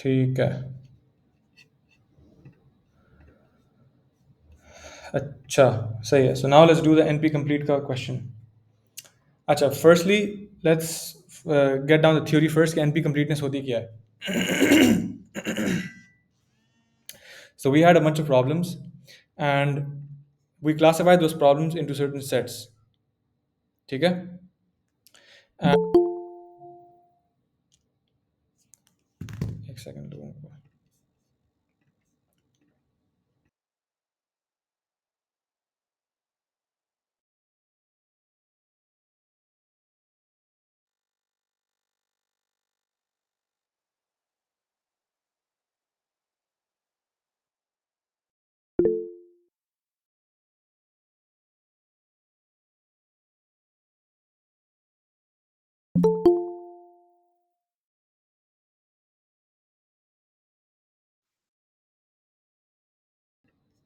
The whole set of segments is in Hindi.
ठीक है। अच्छा, सही है। So now let's do the NP complete का क्वेश्चन। अच्छा, firstly let's get down the theory first कि एनपी कंप्लीटनेस होती क्या है। So we had a bunch of problems, and we classified those problems into certain sets. ठीक है? And एक सेकंड रुको।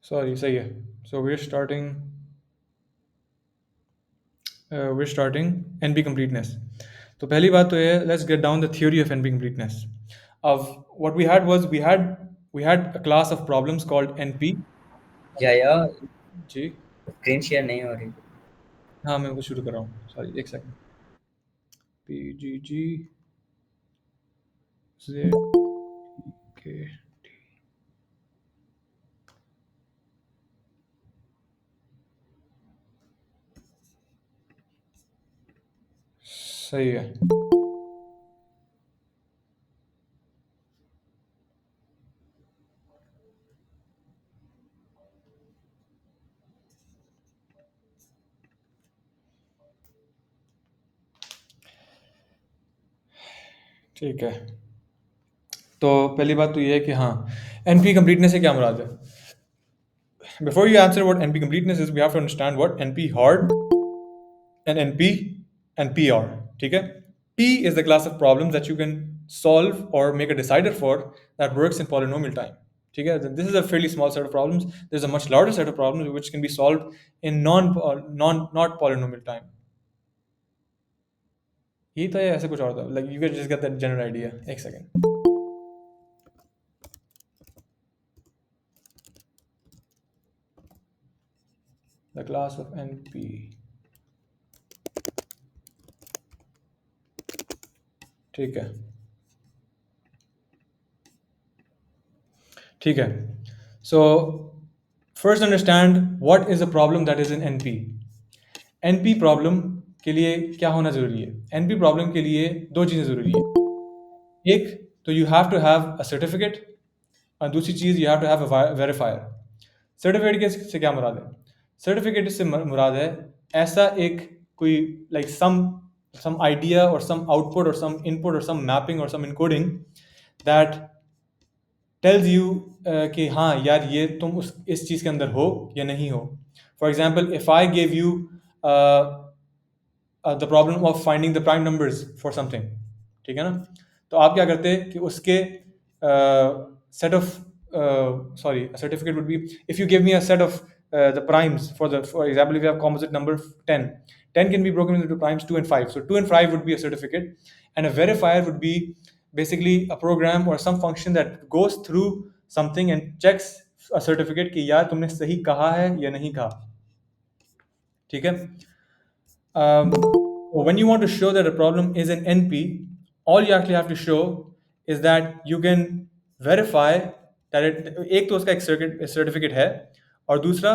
सॉरी, सही है। So we're starting NP completeness. तो पहली बात तो ये है, let's get down the theory of NP completeness. Of what we had was we had a class of problems called NP. या जी। स्क्रीन शेयर नहीं हो रही। हाँ, मैं वो शुरू कर रहा हूँ। सॉरी, एक सेकंड। PGG ZK। सही है। ठीक है। तो पहली बात तो ये है कि हाँ, एनपी कंप्लीटनेस से क्या मुराद है? Before you answer what NP completeness is, we have to understand what NP hard and NP and PR. ठीक है? P is the class of problems that you can solve or make a decider for that works in polynomial time. ठीक है? This is a fairly small set of problems. There's a much larger set of problems which can be solved in not polynomial time. यही था या ऐसे कुछ और था? Like you can just get that general idea. एक second. The class of NP. ठीक है। ठीक है। So first understand what is a problem that is in NP. NP problem के लिए क्या होना ज़रूरी है? NP प्रॉब्लम के लिए दो चीज़ें ज़रूरी है। एक तो you have to have a certificate, और दूसरी चीज़ you have to have a verifier. Certificate के से क्या मुराद है? सर्टिफिकेट से मुराद है ऐसा एक कोई लाइक सम आइडिया और सम आउटपुट और सम इनपुट और सम मैपिंग और सम इनकोडिंग दैट टेल्स यू कि हाँ यार ये तुम इस चीज़ के अंदर हो या नहीं हो। For example, if I give you the problem of finding the prime numbers for something, ठीक है ना? तो आप क्या करते हैं कि उसके set of sorry certificate would be if you give me a set of the primes for example, if you have composite number 10, 10 can be broken into primes 2 and 5. So 2 and 5 would be a certificate, and a verifier would be basically a program or some function that goes through something and checks a certificate कि यार तुमने सही कहा है या नहीं कहा। ठीक है? When you want to show that a problem is an NP, all you actually have to show is that you can verify that एक तो उसका एक सर्टिफिकेट है, और दूसरा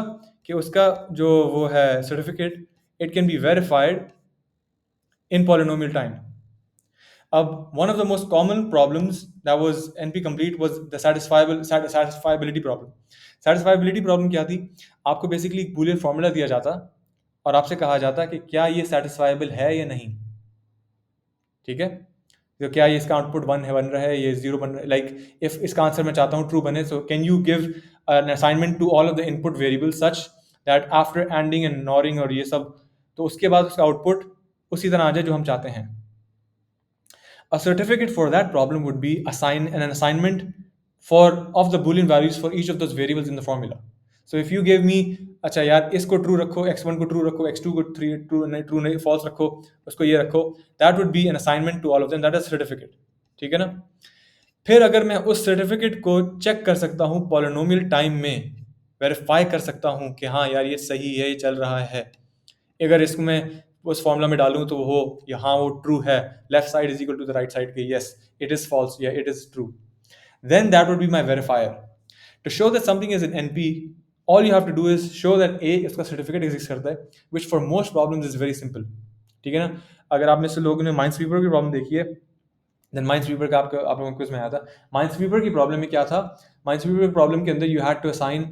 कि उसका जो वो है certificate, it can be verified in polynomial time. One of the most common problems that was NP complete was the satisfiability problem. Satisfiability problem क्या थी? आपको बेसिकली एक बूलियन फॉर्मूला दिया जाता और आपसे कहा जाता कि क्या ये सेटिस्फाइबल है या नहीं। ठीक है? तो क्या ये इसका आउटपुट 1 है बन रहा है, ये 0 बन रहा है, लाइक इफ इसका आंसर मैं चाहता हूँ ट्रू बने, so can you give an assignment to all of the input variable such that after ANDing and ORing और ये सब, तो उसके बाद उसका आउटपुट उसी तरह आ जाए जो हम चाहते हैं। A certificate for that problem would be an assignment of the boolean values for each of those variables in the formula. So if you give me, अच्छा यार इसको ट्रू रखो, x1 को ट्रू रखो, x2 को ट्रू नहीं फॉल्स रखो, उसको ये रखो, that would be an assignment to all of them, that is certificate. ठीक है ना? फिर अगर मैं उस सर्टिफिकेट को चेक कर सकता हूँ पॉलिनोमियल टाइम में, वेरीफाई कर सकता हूँ कि हाँ यार ये सही है, ये चल रहा है, अगर इसको मैं उस फॉर्मूला में डालूँ तो वो यहाँ वो ट्रू है, left side is equal to the right side के, यस इट इज फॉल्स या it is true, then that would be my verifier. To show that something is an NP, all you have to do is show that A इसका certificate exist करता है, which for most problems is very simple. ठीक है ना? अगर आप में से लोगों ने माइनस्वीपर की प्रॉब्लम देखी है, देन माइनस्वीपर का आप लोगों को क्विज में आया था, माइनस्वीपर की प्रॉब्लम में क्या था, माइनस्वीपर की प्रॉब्लम के अंदर you had to assign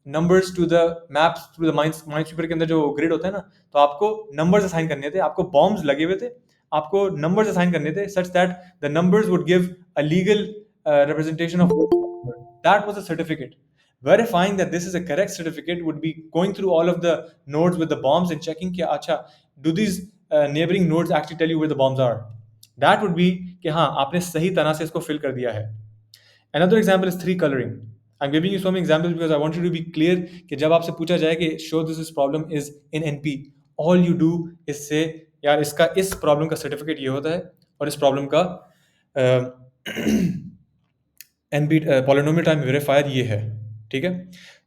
numbers to the maps through the minesweeper के अंदर जो ग्रिड होता है ना, तो आपको नंबर्स असाइन करने थे, आपको बॉम्ब्स लगे हुए थे, आपको नंबर्स असाइन करने थे such that the numbers would give a legal representation of that was a certificate. Verifying that this is a correct certificate would be going through all of the nodes with the bombs and checking कि अच्छा do these neighboring nodes actually tell you where the bombs are. That would be कि हाँ आपने सही तरह से इसको fill कर दिया है. Another example is three coloring. I'm giving you so many examples because I want you to be clear कि जब आपसे पूछा जाए कि show this problem is in NP, all you do is say यार इसका इस problem का certificate ये होता है और इस problem का NP polynomial time verifier ये है, ठीक है?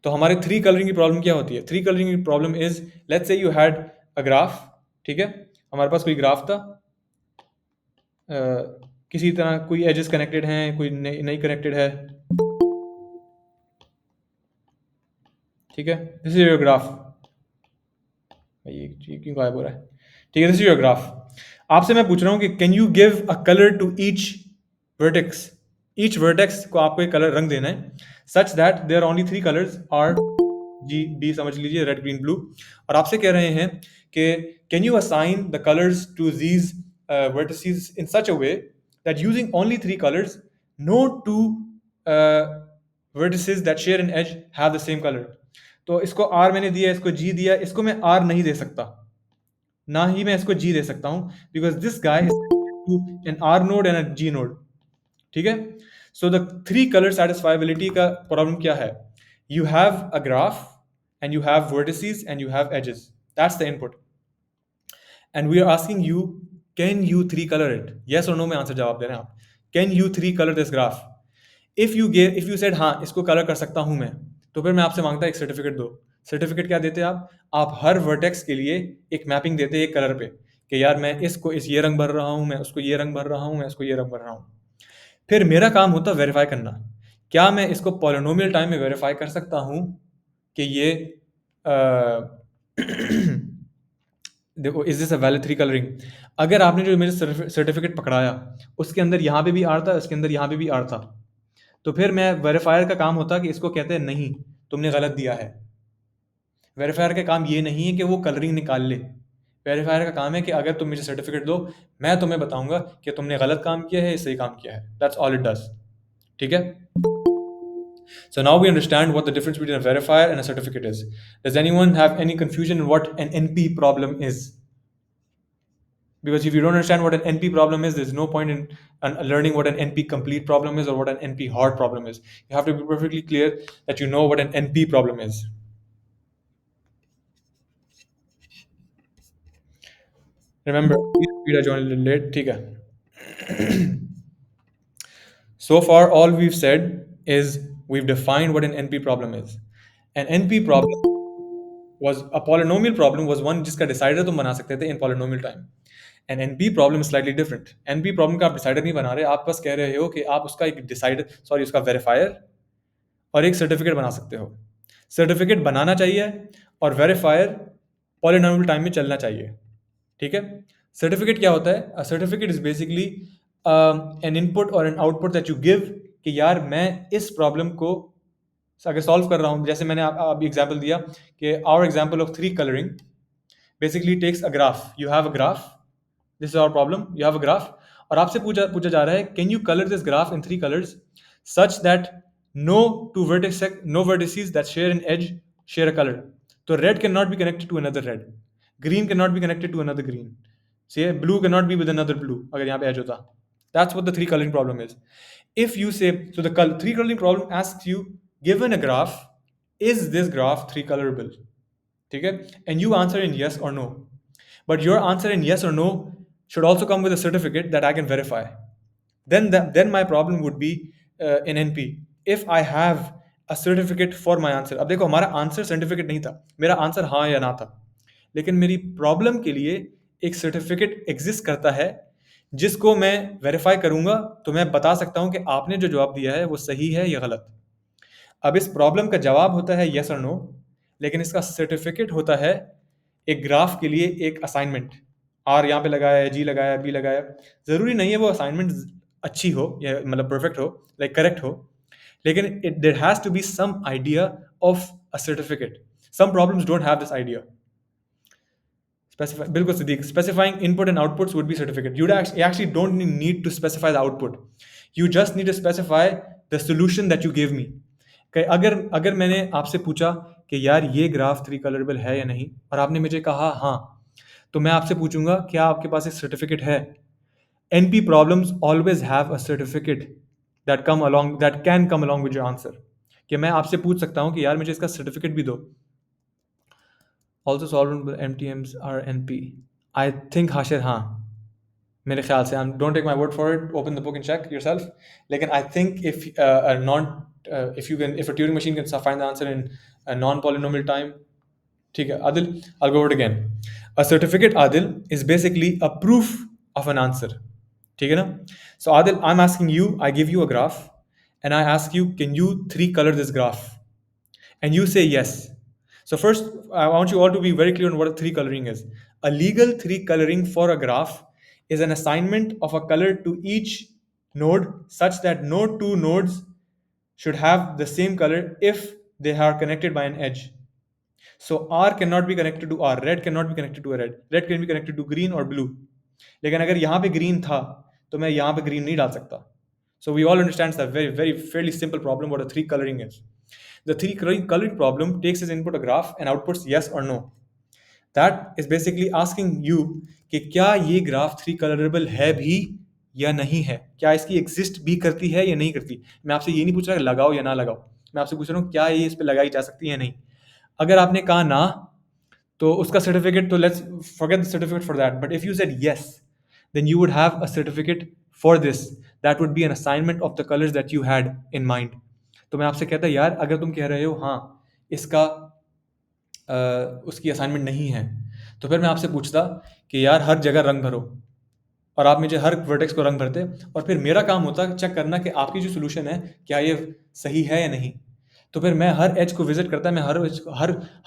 तो हमारे थ्री कलरिंग की प्रॉब्लम क्या होती है? थ्री कलरिंग की problem is let's say you had a graph, ठीक है? हमारे पास कोई ग्राफ था, किसी तरह कोई एजेस कनेक्टेड हैं, कोई नहीं कनेक्टेड है, ठीक है? दिस इज योर ग्राफ, ये क्यों गायब हो रहा है? ठीक है, दिस इज योर ग्राफ. आपसे मैं पूछ रहा हूँ कि can you give a colour to each vertex, each vertex को आपको एक कलर रंग देना है such that there only three colours R G B, समझ लीजिए रेड ग्रीन ब्लू, और आपसे कह रहे हैं कि can you assign the colours to these vertices in such a way that using only three colours no two vertices that share an edge have the same colour. तो इसको आर मैंने दिया, इसको जी दिया, इसको मैं आर नहीं दे सकता, ना ही मैं इसको जी दे सकता हूं because this guy is an R node and a G node, ठीक है? So the three colour satisfiability का प्रॉब्लम क्या है? You have a graph and you have vertices and you have edges. That's the input. And we are asking you, can you three color it? Yes or no में आंसर जवाब दे रहे हैं आप. Can you three color this graph? If you said हाँ इसको कलर कर सकता हूँ मैं, तो फिर मैं आपसे मांगता एक सर्टिफिकेट दो. सर्टिफिकेट क्या देते आप हर वर्टेक्स के लिए एक मैपिंग देते एक कलर पे कि यार मैं इसको ये रंग भर रहा हूँ, मैं उसको ये रंग भर रहा हूँ, मैं इसको ये रंग भर रहा हूँ. फिर मेरा काम होता वेरीफाई करना, क्या मैं इसको पॉलिनोमियल टाइम में वेरीफाई कर सकता हूँ कि ये देखो is this a valid three colouring. अगर आपने जो मेरे सर्टिफिकेट पकड़ाया उसके अंदर यहाँ पे भी आर था, उसके अंदर यहाँ पे भी आर था, तो फिर मैं वेरीफायर का काम होता कि इसको कहते हैं नहीं तुमने गलत दिया है. वेरीफायर का काम ये नहीं है कि वो कलरिंग निकाल ले. वेरीफायर का काम है कि अगर तुम मुझे सर्टिफिकेट दो, मैं तुम्हें बताऊंगा कि तुमने गलत काम किया है, सही काम किया है. दैट्स ऑल इट डज, ठीक है? So now we understand what the difference between a verifier and a certificate is. Does anyone have any confusion in what an NP problem is? Because if you don't understand what an NP problem is, there's no point in learning what an NP complete problem is or what an NP hard problem is. You have to be perfectly clear that you know what an NP problem is. Remember, I joined a little late. ठीक है. So far, all we've said is we've defined what an NP problem is. An NP problem was a polynomial problem was one जिसका डिसाइडर तुम बना सकते थे in polynomial time. An NP problem is slightly different. NP problem का आप डिसाइडर नहीं बना रहे, आप बस कह रहे हो कि आप उसका एक डिसाइडर उसका वेरीफायर और एक सर्टिफिकेट बना सकते हो. सर्टिफिकेट बनाना चाहिए और वेरीफायर पॉलिनोमियल टाइम में चलना चाहिए, ठीक है? सर्टिफिकेट क्या होता है? A certificate is basically an input और an output that you give कि यार मैं इस प्रॉब्लम को अगर सॉल्व कर रहा हूँ, जैसे मैंने अभी एग्जांपल दिया कि our example of three colouring basically takes a graph. You have a graph, this is our problem, you have a graph, और आपसे पूछा जा रहा है can you colour this graph in three colours such that no vertices that share an edge share a color. So red cannot be connected to another red, green cannot be connected to another green, say blue cannot be with another blue अगर यहाँ पे edge होता. That's what the three coloring problem is. If you say, so the three coloring problem asks you, given a graph, is this graph three colorable? ठीक है? And you answer in yes or no. But your answer in yes or no should also come with a certificate that I can verify. then my problem would be in NP. If I have a certificate for my answer, अब देखो हमारा आंसर सर्टिफिकेट नहीं था, मेरा आंसर हाँ या ना था, लेकिन मेरी प्रॉब्लम के लिए एक सर्टिफिकेट एग्जिस्ट करता है जिसको मैं वेरीफाई करूंगा तो मैं बता सकता हूं कि आपने जो जवाब दिया है वो सही है या गलत। अब इस प्रॉब्लम का जवाब होता है यस और नो, लेकिन इसका सर्टिफिकेट होता है एक ग्राफ के लिए एक असाइनमेंट। आर यहाँ पे लगाया है, जी लगाया है, बी लगाया है, ज़रूरी नहीं है वो असाइनमेंट अच्छी हो या मतलब परफेक्ट हो, लाइक करेक्ट हो, लेकिन it there has to be some idea of a certificate. Some problems don't have this idea. Specify, बिल्कुल Siddique, specifying input and outputs would be certificate. You actually don't need to specify the output. You just need to specify the solution that you gave me. अगर अगर मैंने आपसे पूछा कि यार ये ग्राफ थ्री कलरेबल है या नहीं, और आपने मुझे कहा हाँ, तो मैं आपसे पूछूंगा क्या आपके पास एक सर्टिफिकेट है। NP problems always have a certificate that can come along with your answer, कि मैं आपसे पूछ सकता हूँ कि यार मुझे इसका सर्टिफिकेट भी दो। Also solvent MTMs are NP. I think Hashir हाँ, मेरे ख्याल से, don't take my word for it, open the book and check yourself, लेकिन I think if a Turing machine can find the answer in a non-polynomial time, ठीक है Adil, I'll go over it again. A certificate, Adil, is basically a proof of an answer, ठीक है ना? So Adil, I'm asking you, I give you a graph and I ask you, can you three color this graph? And you say yes. So first, I want you all to be very clear on what a three coloring is. A legal three coloring for a graph is an assignment of a color to each node such that no two nodes should have the same color if they are connected by an edge. So R cannot be connected to R, red cannot be connected to a red can be connected to green or blue. लेकिन अगर यहाँ पे green था तो मैं यहाँ पे green नहीं डाल सकता. So we all understand that very fairly simple problem what a three coloring is. The three coloring problem takes as input a graph and outputs yes or no. That is basically asking you कि क्या ये ग्राफ थ्री कलरेबल है भी या नहीं है, क्या इसकी एग्जिस्ट भी करती है या नहीं करती। मैं आपसे ये नहीं पूछ रहा लगाओ या ना लगाओ, मैं आपसे पूछ रहा हूँ क्या ये इस पर लगाई जा सकती है या नहीं। अगर आपने कहा ना तो उसका सर्टिफिकेट, तो let's forget the certificate for that, but if you said yes then you would have a certificate for this that would be an assignment of the colors that you had in mind. तो मैं आपसे कहता यार अगर तुम कह रहे हो हाँ इसका उसकी असाइनमेंट नहीं है, तो फिर मैं आपसे पूछता कि यार हर जगह रंग भरो, और आप मुझे हर वर्टेक्स को रंग भरते, और फिर मेरा काम होता चेक करना कि आपकी जो सोल्यूशन है क्या ये सही है या नहीं। तो फिर मैं हर एज को विजिट करता, मैं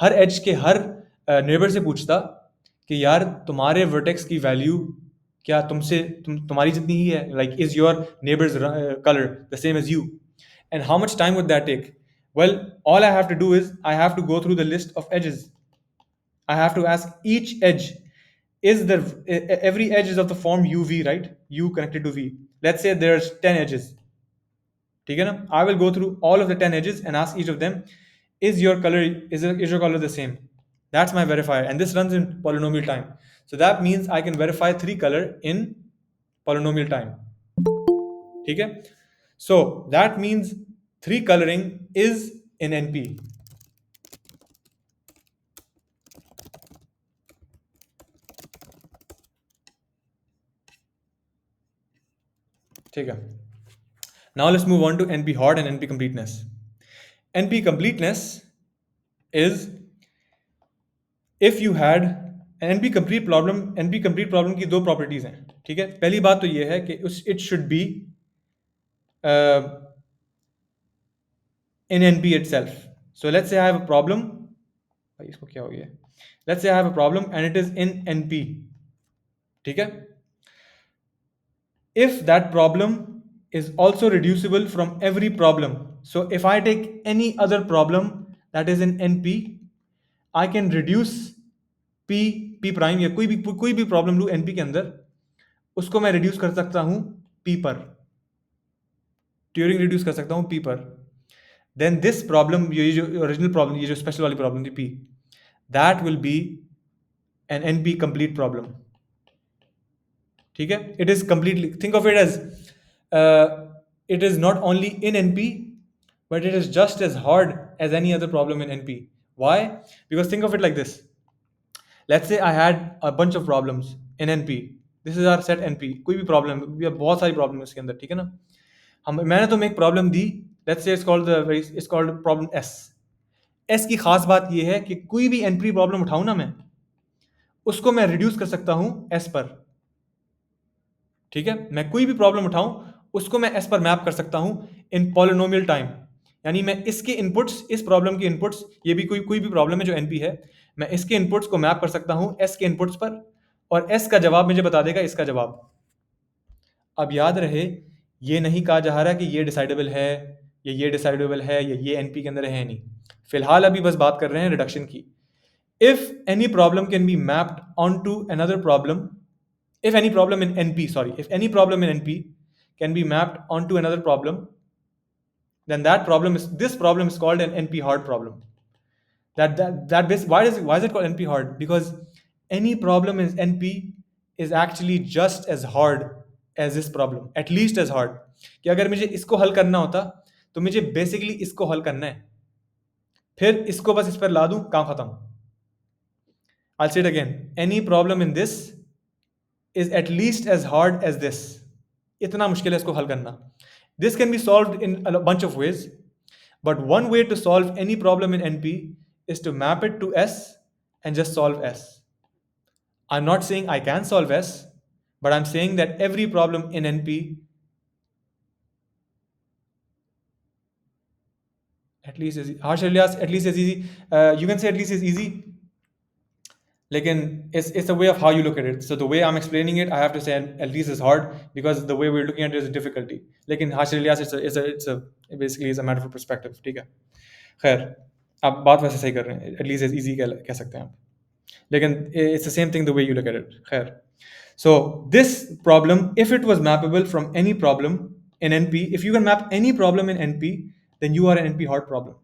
हर एज के हर नेबर से पूछता कि यार तुम्हारे वर्टेक्स की वैल्यू क्या तुम्हारी जितनी ही है, like is your neighbours colour the same as you, and how much time would that take. Well, all I have to do is I have to go through the list of edges. I have to ask each edge, is the every edge is of the form UV, right? U connected to V. Let's say there's 10 edges. ठीक है ना? I will go through all of the 10 edges and ask each of them, is your color the same? That's my verifier, and this runs in polynomial time. So that means I can verify three color in polynomial time. ठीक है? So that means three coloring is in NP. ठीक है? Now let's move on to NP hard and NP completeness. NP completeness is if you had NP complete problem की दो प्रॉपर्टीज हैं, ठीक है? पहली बात तो ये है कि it should be in NP itself. So let's say I have a problem, भाई इसको क्या हो गया? Let's say I have a problem and it is in NP, ठीक है? If that problem is also reducible from every problem, so if I take any other problem that is in NP, I can reduce P prime या कोई भी प्रॉब्लम लू NP के अंदर, उसको मैं रिड्यूस कर सकता हूं P पर, ट्यूरिंग रिड्यूस कर सकता हूं P पर। देन दिस प्रॉब्लम, ये जो ओरिजिनल प्रॉब्लम, ये जो स्पेशल वाली प्रॉब्लम थी P, that will be an NP complete problem, ठीक है? It is completely, think of it as it is not only in NP, but it is just as hard as any other problem in NP. Why? Because think of it like this. Let's say I had a bunch of problems in NP. This is our set NP। कोई भी प्रॉब्लम, बहुत सारी प्रॉब्लम है इसके अंदर, ठीक है ना। मैंने तुम्हें एक problem the, let's say it's called problem S की खास बात ये है कि कोई भी NP प्रॉब्लम उठाऊं ना मैं, उसको मैं रिड्यूस कर सकता हूं एस पर, ठीक है। मैं कोई भी प्रॉब्लम उठाऊं, उसको मैं एस पर मैप कर सकता हूं इन पॉलिनोमियल टाइम। यानी मैं इसके इनपुट्स, इस प्रॉब्लम के इनपुट्स, ये भी कोई भी प्रॉब्लम है जो NP है, मैं इसके इनपुट्स को मैप कर सकता हूं एस के इनपुट्स पर, और एस का जवाब मुझे बता देगा इसका जवाब। अब याद रहे, ये नहीं कहा जा रहा कि ये डिसाइडेबल है, या ये डिसाइडेबल है, या ये NP के अंदर है नहीं। फिलहाल अभी बस बात कर रहे हैं रिडक्शन की। If any problem can be mapped onto another problem, if any problem in NP, sorry, if any problem in NP can be mapped onto another problem, then this problem is called an NP hard problem. Why is it called NP hard? Because any problem in NP is actually just as hard as this problem, at least as hard. कि अगर मुझे इसको हल करना होता तो मुझे बेसिकली इसको हल करना है, फिर इसको बस इस पर ला दूं, काम खत्म। I'll say it again. Any problem in this is at least as hard as this. इतना मुश्किल है इसको हल करना. This can be solved in a bunch of ways, but one way to solve any problem in NP is to map it to S and just solve S. I'm not saying I can solve S, but I'm saying that every problem in NP, at least is harsh Ilyas, at least is easy. You can say at least is easy. Lekin it's the way of how you look at it. So the way I'm explaining it, I have to say at least is hard because the way we're looking at it is a difficulty. Lekin harsh Ilyas, it basically is a matter of perspective. ठीक है, खैर आप बात वैसे सही कर रहे हैं, at least is easy कह सकते हैं आप, लेकिन it's the same thing the way you look at it. खैर, so this problem, if it was mappable from any problem in NP, if you can map any problem in NP, then you are an NP hard problem.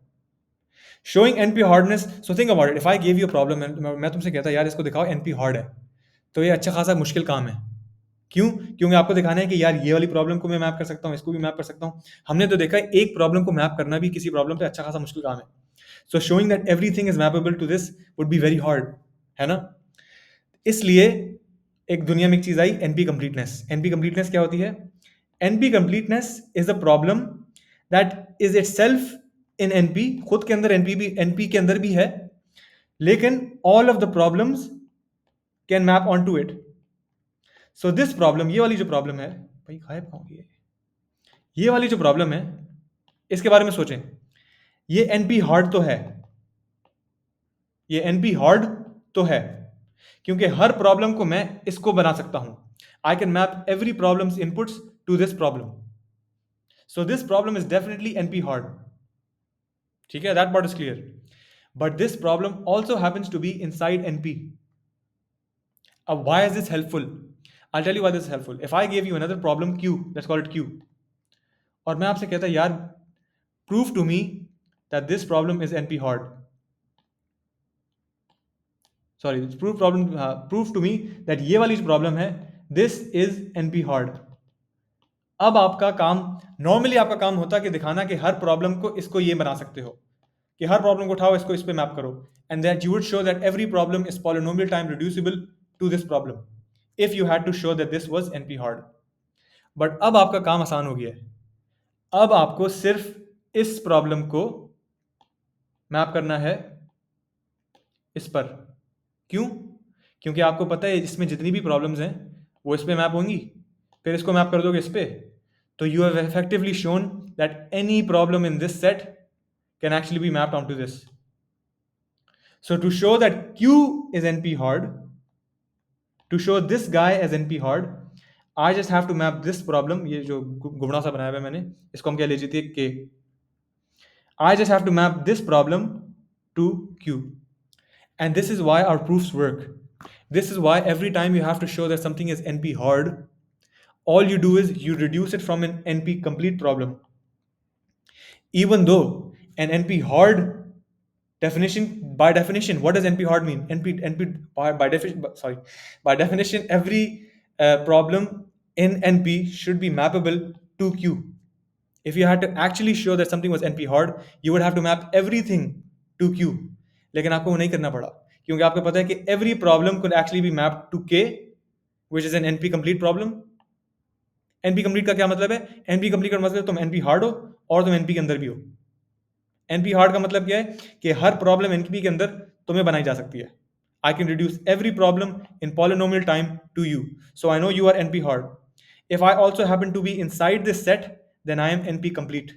Showing NP hardness, so think about it. If I gave you a problem and मैं तुमसे कहता यार इसको दिखाओ NP hard है, तो ये अच्छा खासा मुश्किल काम है। क्यों? क्योंकि आपको दिखाना है कि यार ये वाली प्रॉब्लम को मैं मैप कर सकता हूँ, इसको भी मैप कर सकता हूँ। हमने तो देखा है एक प्रॉब्लम को मैप करना भी किसी प्रॉब्लम पे अच्छा खासा मुश्किल काम है। So showing that everything is mappable to this would be very hard, है ना। इसलिए एक दुनिया में एक चीज आई, NP कंप्लीटनेस। NP कंप्लीटनेस क्या होती है? NP completeness is a problem that is itself in NP, खुद के अंदर NP के अंदर भी है, लेकिन all of the problems can map onto it. So this problem, ये वाली जो प्रॉब्लम है, भाई गायब कहाँ हो गई है? ये वाली जो प्रॉब्लम है, इसके बारे में सोचें। ये NP हार्ड तो है, ये NP हार्ड तो है, क्योंकि हर प्रॉब्लम को मैं इसको बना सकता हूं। I can map every problems inputs to this problem, so this problem is definitely NP hard, ठीक है, that part is clear. But this problem also happens to be inside NP। अब why is this helpful? I'll tell you why this is helpful. If I gave you another problem Q, let's call it Q, और मैं आपसे कहता यार prove to me that this problem is NP hard. Sorry, prove to me that ये वाली जो प्रॉब्लम है, this is NP hard. अब आपका काम, नॉर्मली आपका काम होता है कि दिखाना कि हर प्रॉब्लम को इसको ये बना सकते हो, कि हर प्रॉब्लम को उठाओ, इसको इस पे मैप करो, and that you would show that every problem is polynomial time reducible to this problem if you had to show that this was NP hard. But अब आपका काम आसान हो गया है, अब आपको सिर्फ इस प्रॉब्लम को मैप करना है इस पर। क्यों? क्योंकि आपको पता है इसमें जितनी भी प्रॉब्लम्स हैं वो इस पे मैप होंगी, फिर इसको मैप कर दोगे इस पे, तो you have effectively shown that any problem in this set can actually be mapped onto this. So to show that Q is NP hard, to show this guy as NP hard, I just have to map this problem, ये जो गुबड़ा सा बनाया हुआ है मैंने, इसको हम क्या ले लेते हैं K. I just have to map this problem to Q, and this is why our proofs work. This is why every time you have to show that something is NP hard, all you do is you reduce it from an NP complete problem. Even though an NP hard definition, by definition, what does NP hard mean? By definition, every problem in NP should be mappable to Q. If you had to actually show that something was NP hard, you would have to map everything to Q. लेकिन आपको वो नहीं करना पड़ा, क्योंकि आपको पता है कि every problem could actually be mapped to K which is an NP complete problem. NP complete का क्या मतलब है? NP complete का मतलब तुम NP hard हो और तुम NP के अंदर भी हो. NP hard का मतलब क्या है कि हर प्रॉब्लम NP के अंदर तुम्हें बनाई जा सकती है. I can reduce every problem in polynomial time to you. So I know you are NP hard. If I also happen to be inside this set, then I am NP complete.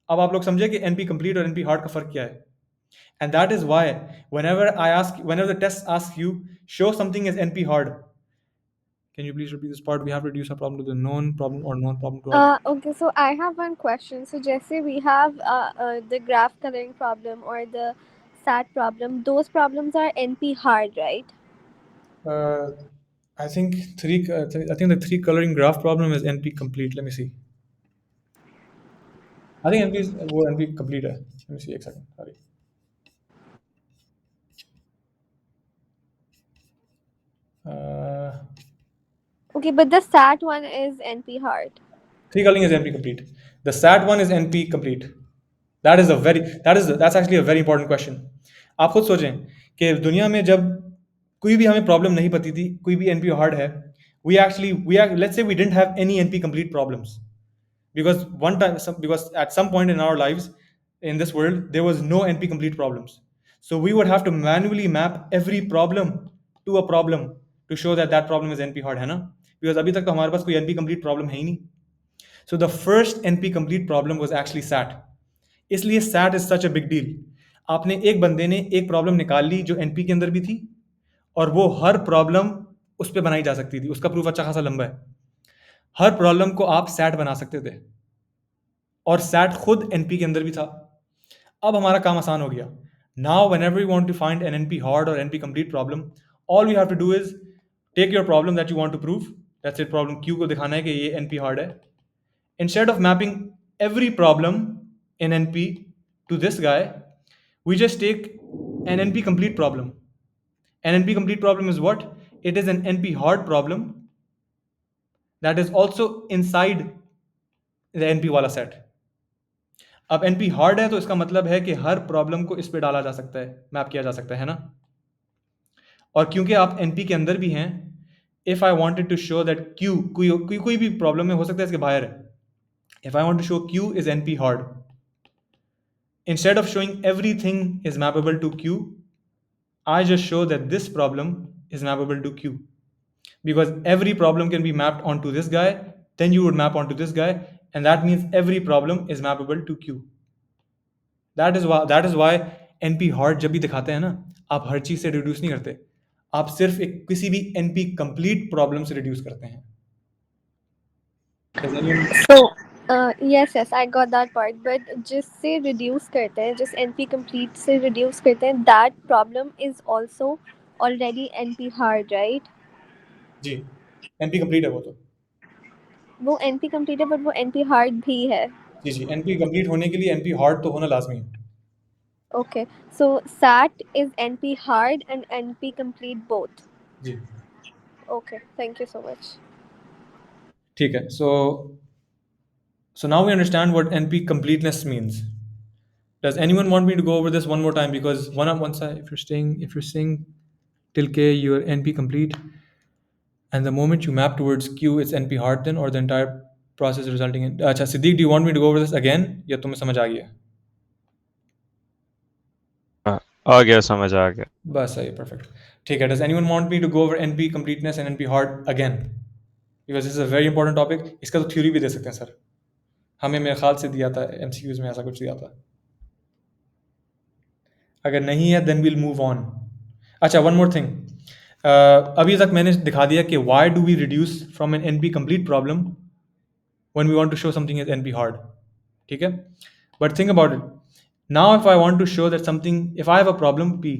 अब आप लोग समझे कि NP complete और NP hard का फर्क क्या है? And that is why whenever the test asks you, show something as NP hard. Can you please repeat this part? We have to reduce a problem to the known problem or non-problem to our. Okay, so I have one question. So, Jesse, we have the graph coloring problem or the SAT problem. Those problems are NP hard, right? I think I think the three coloring graph problem is NP complete. Let me see. I think NP is वो NP complete है. Let me see एक second. Sorry. Okay, but the SAT one is NP hard. Three coloring is NP complete. The SAT one is NP complete. That's actually a very important question. आप खुद सोचें कि दुनिया में जब कोई भी हमें प्रॉब्लम नहीं पती थी, कोई भी NP हार्ड है, let's say we didn't have any NP complete problems because at some point in our lives in this world there was no NP complete problems. So we would have to manually map every problem to a problem to show that that problem is NP hard, है ना? Because अभी तक तो हमारे पास कोई NP complete problem है ही नहीं. So the first NP complete problem was actually SAT. इसलिए SAT is such a big deal. आपने एक बंदे ने एक प्रॉब्लम निकाल ली जो NP के अंदर भी थी और वो हर प्रॉब्लम उस पर बनाई जा सकती थी. उसका प्रूफ अच्छा खासा लंबा है. हर प्रॉब्लम को आप SAT बना सकते थे और SAT खुद NP के अंदर भी था. अब हमारा काम आसान हो गया. Now whenever you want to find an NP hard or NP complete problem, all we have to do is take your problem that you want to prove. Let's say problem Q को दिखाना है कि ये NP hard है. Instead of mapping every problem in NP to this guy, we just take an NP complete problem. An NP complete problem is what? It is an NP hard problem that is also inside the NP वाला set. अब NP hard है तो इसका मतलब है कि हर प्रॉब्लम को इस पे डाला जा सकता है, मैप किया जा सकता है ना? और क्योंकि आप NP के अंदर भी हैं, if I wanted to show that Q कोई भी प्रॉब्लम में हो सकता है इसके बाहर है. If I want to show Q is NP hard, instead of showing everything is mappable to Q, I just show that this problem is mappable to Q. Because every problem can be mapped onto this guy, then you would map onto this guy, and that means every problem is mappable to Q. That is why NP hard जब भी दिखाते हैं ना, आप हर चीज से रिड्यूस नहीं करते, आप सिर्फ एक किसी भी NP complete प्रॉब्लम से रिड्यूस करते हैं. Does anyone- So, yes, I got that part. But जिससे reduce करते हैं, जिस NP complete से reduce करते हैं, that problem is also already NP hard, right? Ji, NP complete है वो तो. वो NP complete है, but वो NP hard भी है. जी, NP complete होने के लिए NP hard तो होना लाजमी है. Okay, so SAT is NP hard and NP complete both. Ji, Okay, thank you so much. ठीक है. So now we understand what NP completeness means. Does anyone want me to go over this one more time? Because if you're staying till K, you're NP complete, and the moment you map towards Q, it's NP hard then, or the entire process resulting in. अच्छा, Siddiq, do you want me to go over this again? या तुम्हें समझ आ गया? आ गया, समझ आ गया. बस सही, perfect. ठीक है. Does anyone want me to go over NP completeness and NP hard again? Because this is a very important topic. इसका तो theory भी दे सकते हैं सर. हमें मेरे ख्याल से दिया था MCQs में, ऐसा कुछ दिया था. अगर नहीं है then we'll move on. अच्छा, one more thing. अभी तक मैंने दिखा दिया कि why do we reduce from an NP complete problem when we want to show something as NP hard. ठीक है? But think about it. Now if I want to show that something, if I have a problem P,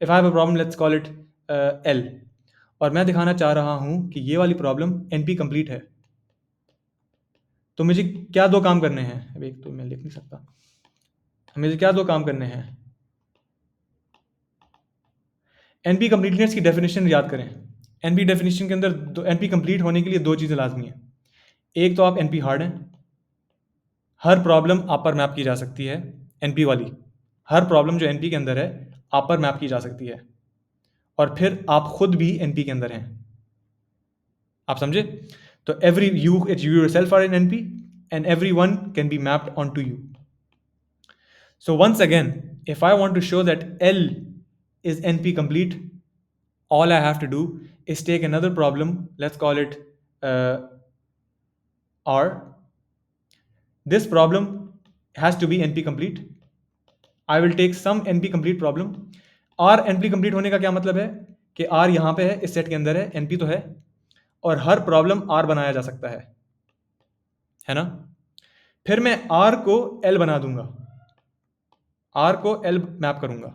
if I have a problem, let's call it L, और मैं दिखाना चाह रहा हूँ कि ये वाली प्रॉब्लम NP complete है, तो मुझे क्या दो काम करने हैं? अब एक तो मैं लिख नहीं सकता. मुझे क्या दो काम करने हैं? NP completeness की डेफिनेशन याद करें. NP डेफिनेशन के अंदर NP complete होने के लिए दो चीज़ें लाजमी हैं. एक तो आप NP hard हैं, हर प्रॉब्लम आप पर मैप की जा सकती है. NP वाली हर प्रॉब्लम जो NP के अंदर है आप पर मैप की जा सकती है, और फिर आप खुद भी NP के अंदर हैं. आप समझे? तो every you yourself are in NP and everyone can be mapped onto you. So once again, if I want to show that L is NP complete, all I have to do is take another problem, let's call it R. This problem has to be NP complete. I will take some NP complete problem. R NP complete होने का क्या मतलब है कि R यहाँ पे है, इस सेट के अंदर है, NP तो है, और हर प्रॉब्लम R बनाया जा सकता है ना? फिर मैं R को L बना दूंगा, R को L मैप करूंगा,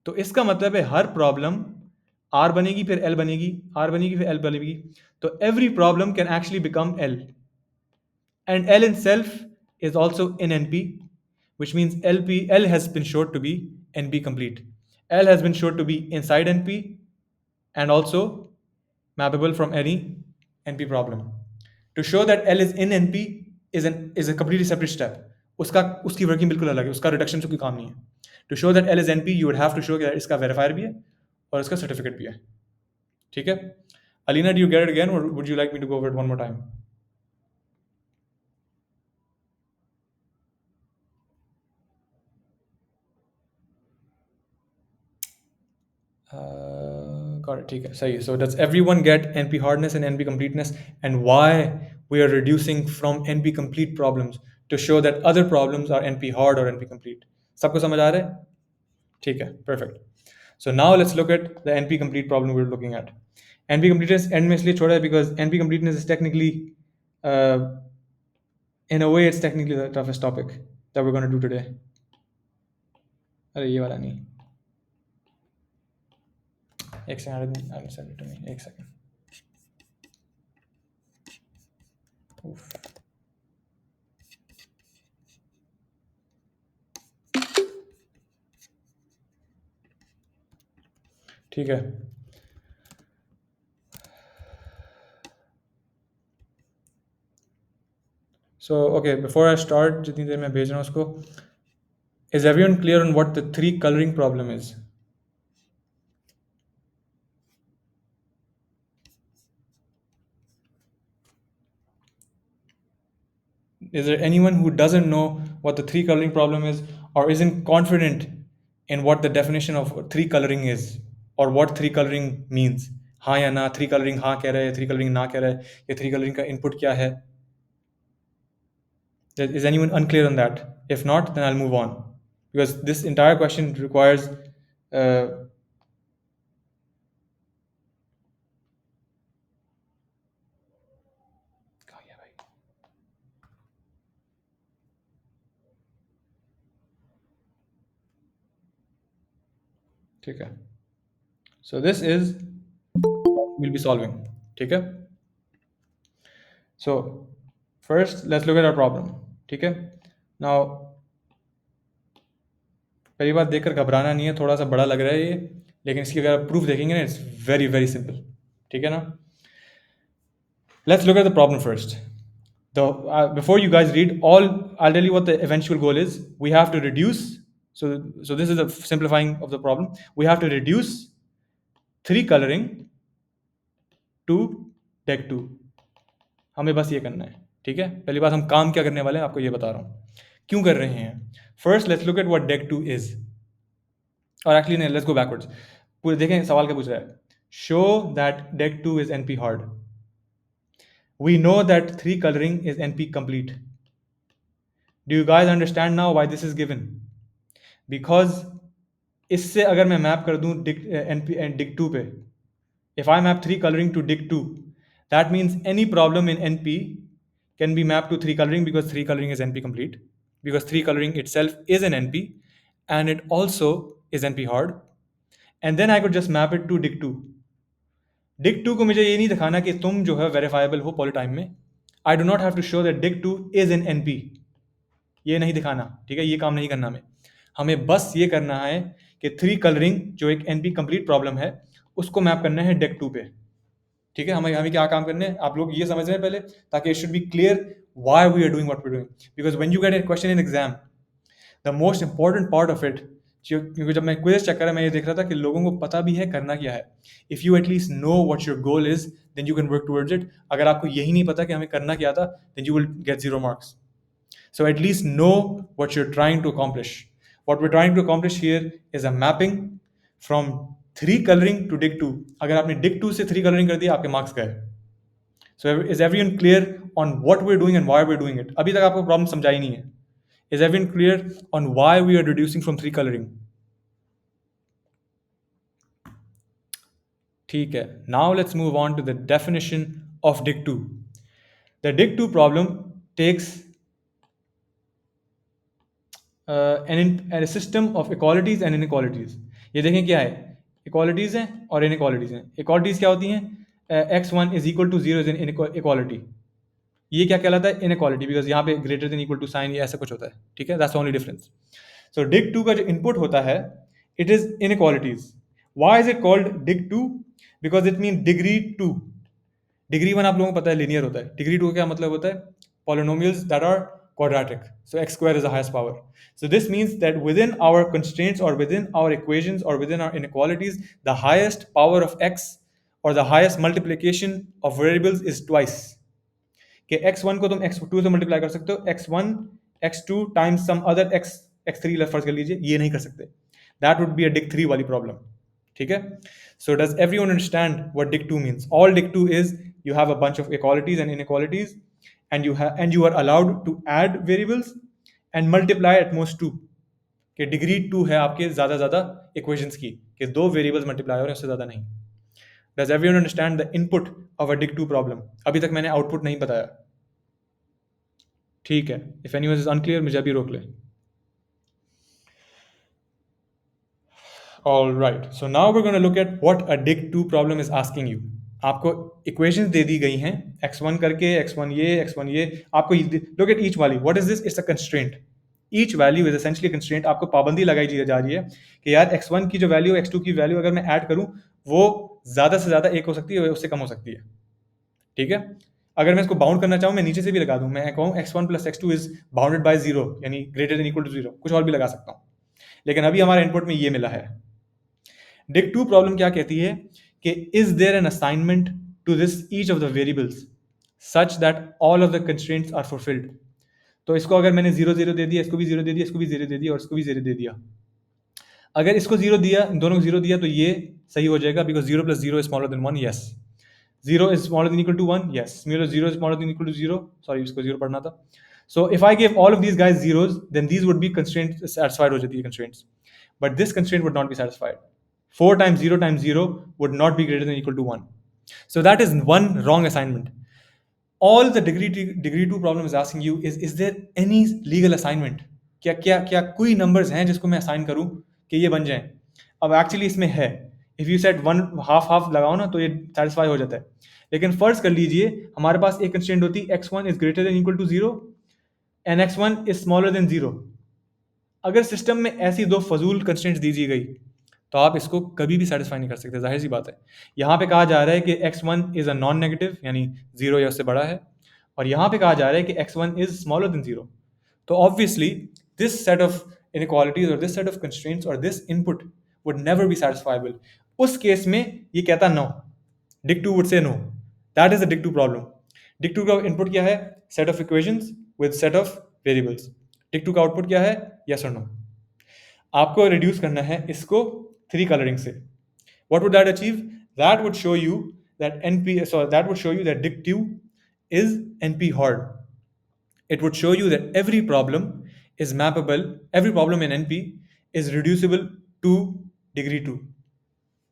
तो इसका मतलब है हर प्रॉब्लम R बनेगी, फिर L बनेगी, R बनेगी, फिर L बनेगी, तो every problem can actually become L, and L itself is also in NP, which means L has been shown to be NP complete. L has been shown to be inside NP and also mappable from any NP problem. To show that L is in NP is a completely separate step. उसकी वर्किंग बिल्कुल अलग है, उसका रिडक्शन से कोई काम नहीं है. To show that L is NP, you would have to show that इसका वेरीफायर भी है और इसका सर्टिफिकेट भी है. ठीक है? Alina, do you get it again, or would you like me to go over it one more time? Got it. ठीक है, सही है. So does everyone get NP hardness and NP completeness, and why we are reducing from NP complete problems to show that other problems are NP hard or NP complete? सबको समझ आ रहा है? ठीक है, perfect. So now let's look at the NP complete problem we're looking at. NP completeness end में इसलिए छोड़ा है because NP completeness is technically, in a way, it's technically the toughest topic that we're going to do today. अरे ये वाला नहीं. एक second, I will send it to me. एक सेकंड. ठीक है. So okay, before I start, जितनी देर मैं भेज रहा हूँ उसको, is everyone clear on what the 3 coloring problem is? Is there anyone who doesn't know what the 3 coloring problem is, or isn't confident in what the definition of 3 coloring is, or what 3 coloring means? हाँ या ना, 3 coloring हाँ कह रहा है, 3 coloring ना कह रहा है, या 3 coloring का input क्या है? Is anyone unclear on that? If not, then I'll move on, because this entire question requires ठीक है. So this is we'll be solving. ठीक है. So first let's look at our problem. ठीक है. Now पहली बात देखकर घबराना नहीं है, थोड़ा सा बड़ा लग रहा है ये, लेकिन इसकी अगर आप प्रूफ देखेंगे ना, इट्स वेरी वेरी सिंपल. ठीक है ना. Let's look at the problem first. Before you guys read, I'll tell you what the eventual goal is. We have to reduce. So this is a simplifying of the problem. We have to reduce 3 coloring to deck 2. हमें बस ये करना है. ठीक है. पहली बात, हम काम क्या करने वाले हैं आपको ये बता रहा हूँ, क्यों कर रहे हैं. First let's look at what deck 2 is. और एक्चुअली नहीं, let's go backwards. पूरे देखें सवाल क्या पूछ रहा है. Show that deck 2 is NP hard. We know that 3 coloring is NP complete. Do you guys understand now why this is given? Because इससे अगर मैं मैप कर दूं dig 2 पे, if I map 3 coloring to dig 2, that means any problem in NP can be mapped to 3 coloring, because 3 coloring is NP complete, because 3 coloring itself is an NP and it also is NP hard, and then I could just map it to dig 2. dig 2 को मुझे ये नहीं दिखाना कि तुम जो है वेरीफाइबल हो पॉलीटाइम में. I do not have to show that dig 2 is in NP. ये नहीं दिखाना. ठीक है, ये काम नहीं करना हमें बस ये करना है कि 3 कलरिंग जो एक NP कंप्लीट प्रॉब्लम है उसको मैप करना है dig 2 पे. ठीक है. हमें क्या काम करने हैं, आप लोग ये समझ रहे हैं पहले, ताकि it should be clear why we are doing what we are doing. Because when you get a question in exam, the most important part of it क्योंकि जब मैं क्विज चेक करा मैं ये देख रहा था कि लोगों को पता भी है करना क्या है. If you at least know what your goal is then you can work towards it. अगर आपको यही नहीं पता कि हमें करना क्या था then you will get 0 marks. So at least know what you're trying to accomplish. What we're trying to accomplish here is a mapping from 3 coloring to dig 2. अगर आपने dig 2 से 3 coloring कर दिया आपके marks गए. So is everyone clear on what we're doing and why we're doing it? अभी तक आपको problem समझा ही नहीं है. Is everyone clear on why we are reducing from 3 coloring? ठीक है. Now let's move on to the definition of dig 2. The dig 2 problem takes a system of equalities and inequalities. ये देखें क्या है, इक्वालिटीज़ हैं और इनइक्वालिटीज़ हैं. इक्वालिटीज़ क्या होती हैं? x1 is equal to 0 is an equality. ये क्या कहलाता है? इनइक्वालिटी, बिकॉज यहाँ पे greater than equal to sign या ऐसा कुछ होता है. ठीक है, that's only difference. So dig 2 का जो इनपुट होता है it is inequalities. Why is it called dig 2? Because it mean degree 2. Degree 1 आप लोगों को पता है लीनियर होता है. डिग्री 2 का क्या मतलब होता है? Polynomials that are quadratic. So x square is the highest power. So this means that within our constraints or within our equations or within our inequalities, the highest power of x or the highest multiplication of variables is twice. कि x1 को तुम x2 से मल्टीप्लाई कर सकते हो, x1 x2 times some other x3 फर्ज कर लीजिए, ये नहीं कर सकते. That would be a dig 3 वाली प्रॉब्लम. ठीक है. So does everyone understand what dig 2 means? All dig 2 is you have a bunch of equalities and inequalities and you are allowed to add variables and multiply at most 2. कि डिग्री 2 है आपके ज़्यादा इक्वेशंस की कि 2 वेरिएबल्स मल्टीप्लाई हो रहे हैं, उससे ज़्यादा नहीं. Does everyone understand the input of a dig 2 problem? अभी तक मैंने आउटपुट नहीं बताया. ठीक है. If anyone is unclear मुझे अभी रोक ले. All right. So now we're going to look at what a dig 2 problem is asking you. आपको इक्वेशंस दे दी गई हैं x1 करके, x1 ये आपको look at each value. What is this? It's a constraint. Each value is essentially a constraint. आपको पाबंदी लगाई जा रही है कि यार x1 की जो वैल्यू x2 की वैल्यू अगर मैं ऐड करूं वो ज़्यादा से ज़्यादा 1 हो सकती है, उससे कम हो सकती है. ठीक है. अगर मैं इसको बाउंड करना चाहूँ मैं नीचे से भी लगा दूं, मैं कहूँ x1 plus x2 is bounded by 0 यानी ग्रेटर देन इक्वल टू 0, कुछ और भी लगा सकता हूँ. लेकिन अभी हमारे इनपुट में ये मिला है. dig 2 प्रॉब्लम क्या कहती है कि is there an assignment to this each of the variables such that all of the constraints are fulfilled. तो इसको अगर मैंने 0 0 दे दिया, इसको भी 0 दे दिया, इसको भी 0 दे दिया और इसको भी 0 दे दिया. अगर इसको 0 दिया, इन दोनों को 0 दिया तो ये सही हो जाएगा because 0 plus 0 is smaller than 1. Yes. 0 is smaller than equal to 1. Yes. 0 is smaller than equal to 0. Sorry, इसको 0 पढ़ना था. So if I give all of these guys zeros then these would be constraint satisfied हो जाती है constraints. But this constraint would not be satisfied. 4 times 0 times 0 would not be greater than equal to 1. So that is one wrong assignment. All the degree 2 problem is asking you is there any legal assignment? क्या कोई numbers हैं जिसको मैं assign करूं कि ये बन जाएं? अब actually इसमें है. If you said one half लगाओ ना तो ये satisfy हो जाता है. लेकिन फर्ज कर लीजिए हमारे पास एक constraint होती है x1 is greater than equal to 0 and x1 is smaller than 0. अगर सिस्टम में ऐसी दो फजूल constraints दी गई तो आप इसको कभी भी सेटिस्फाई नहीं कर सकते. जाहिर सी बात है. यहाँ पे कहा जा रहा है कि x1 is a non negative यानी 0 या उससे बड़ा है और यहाँ पे कहा जा रहा है कि x1 इज स्मॉलर देन 0. तो obviously this set of inequalities और दिस सेट ऑफ कंस्ट्रेंट्स और this input would never be satisfiable. उस केस में ये कहता no. dig 2 would say no. That is the dig 2 problem. dig 2 का इनपुट क्या है? Set of equations with set of variables. dig 2 का आउटपुट क्या है? यस और नो. आपको रिड्यूस करना है इसको 3 coloring से. What would that achieve? That would show you that dig 2 is NP hard. It would show you that every problem is mappable. Every problem in NP is reducible to degree 2.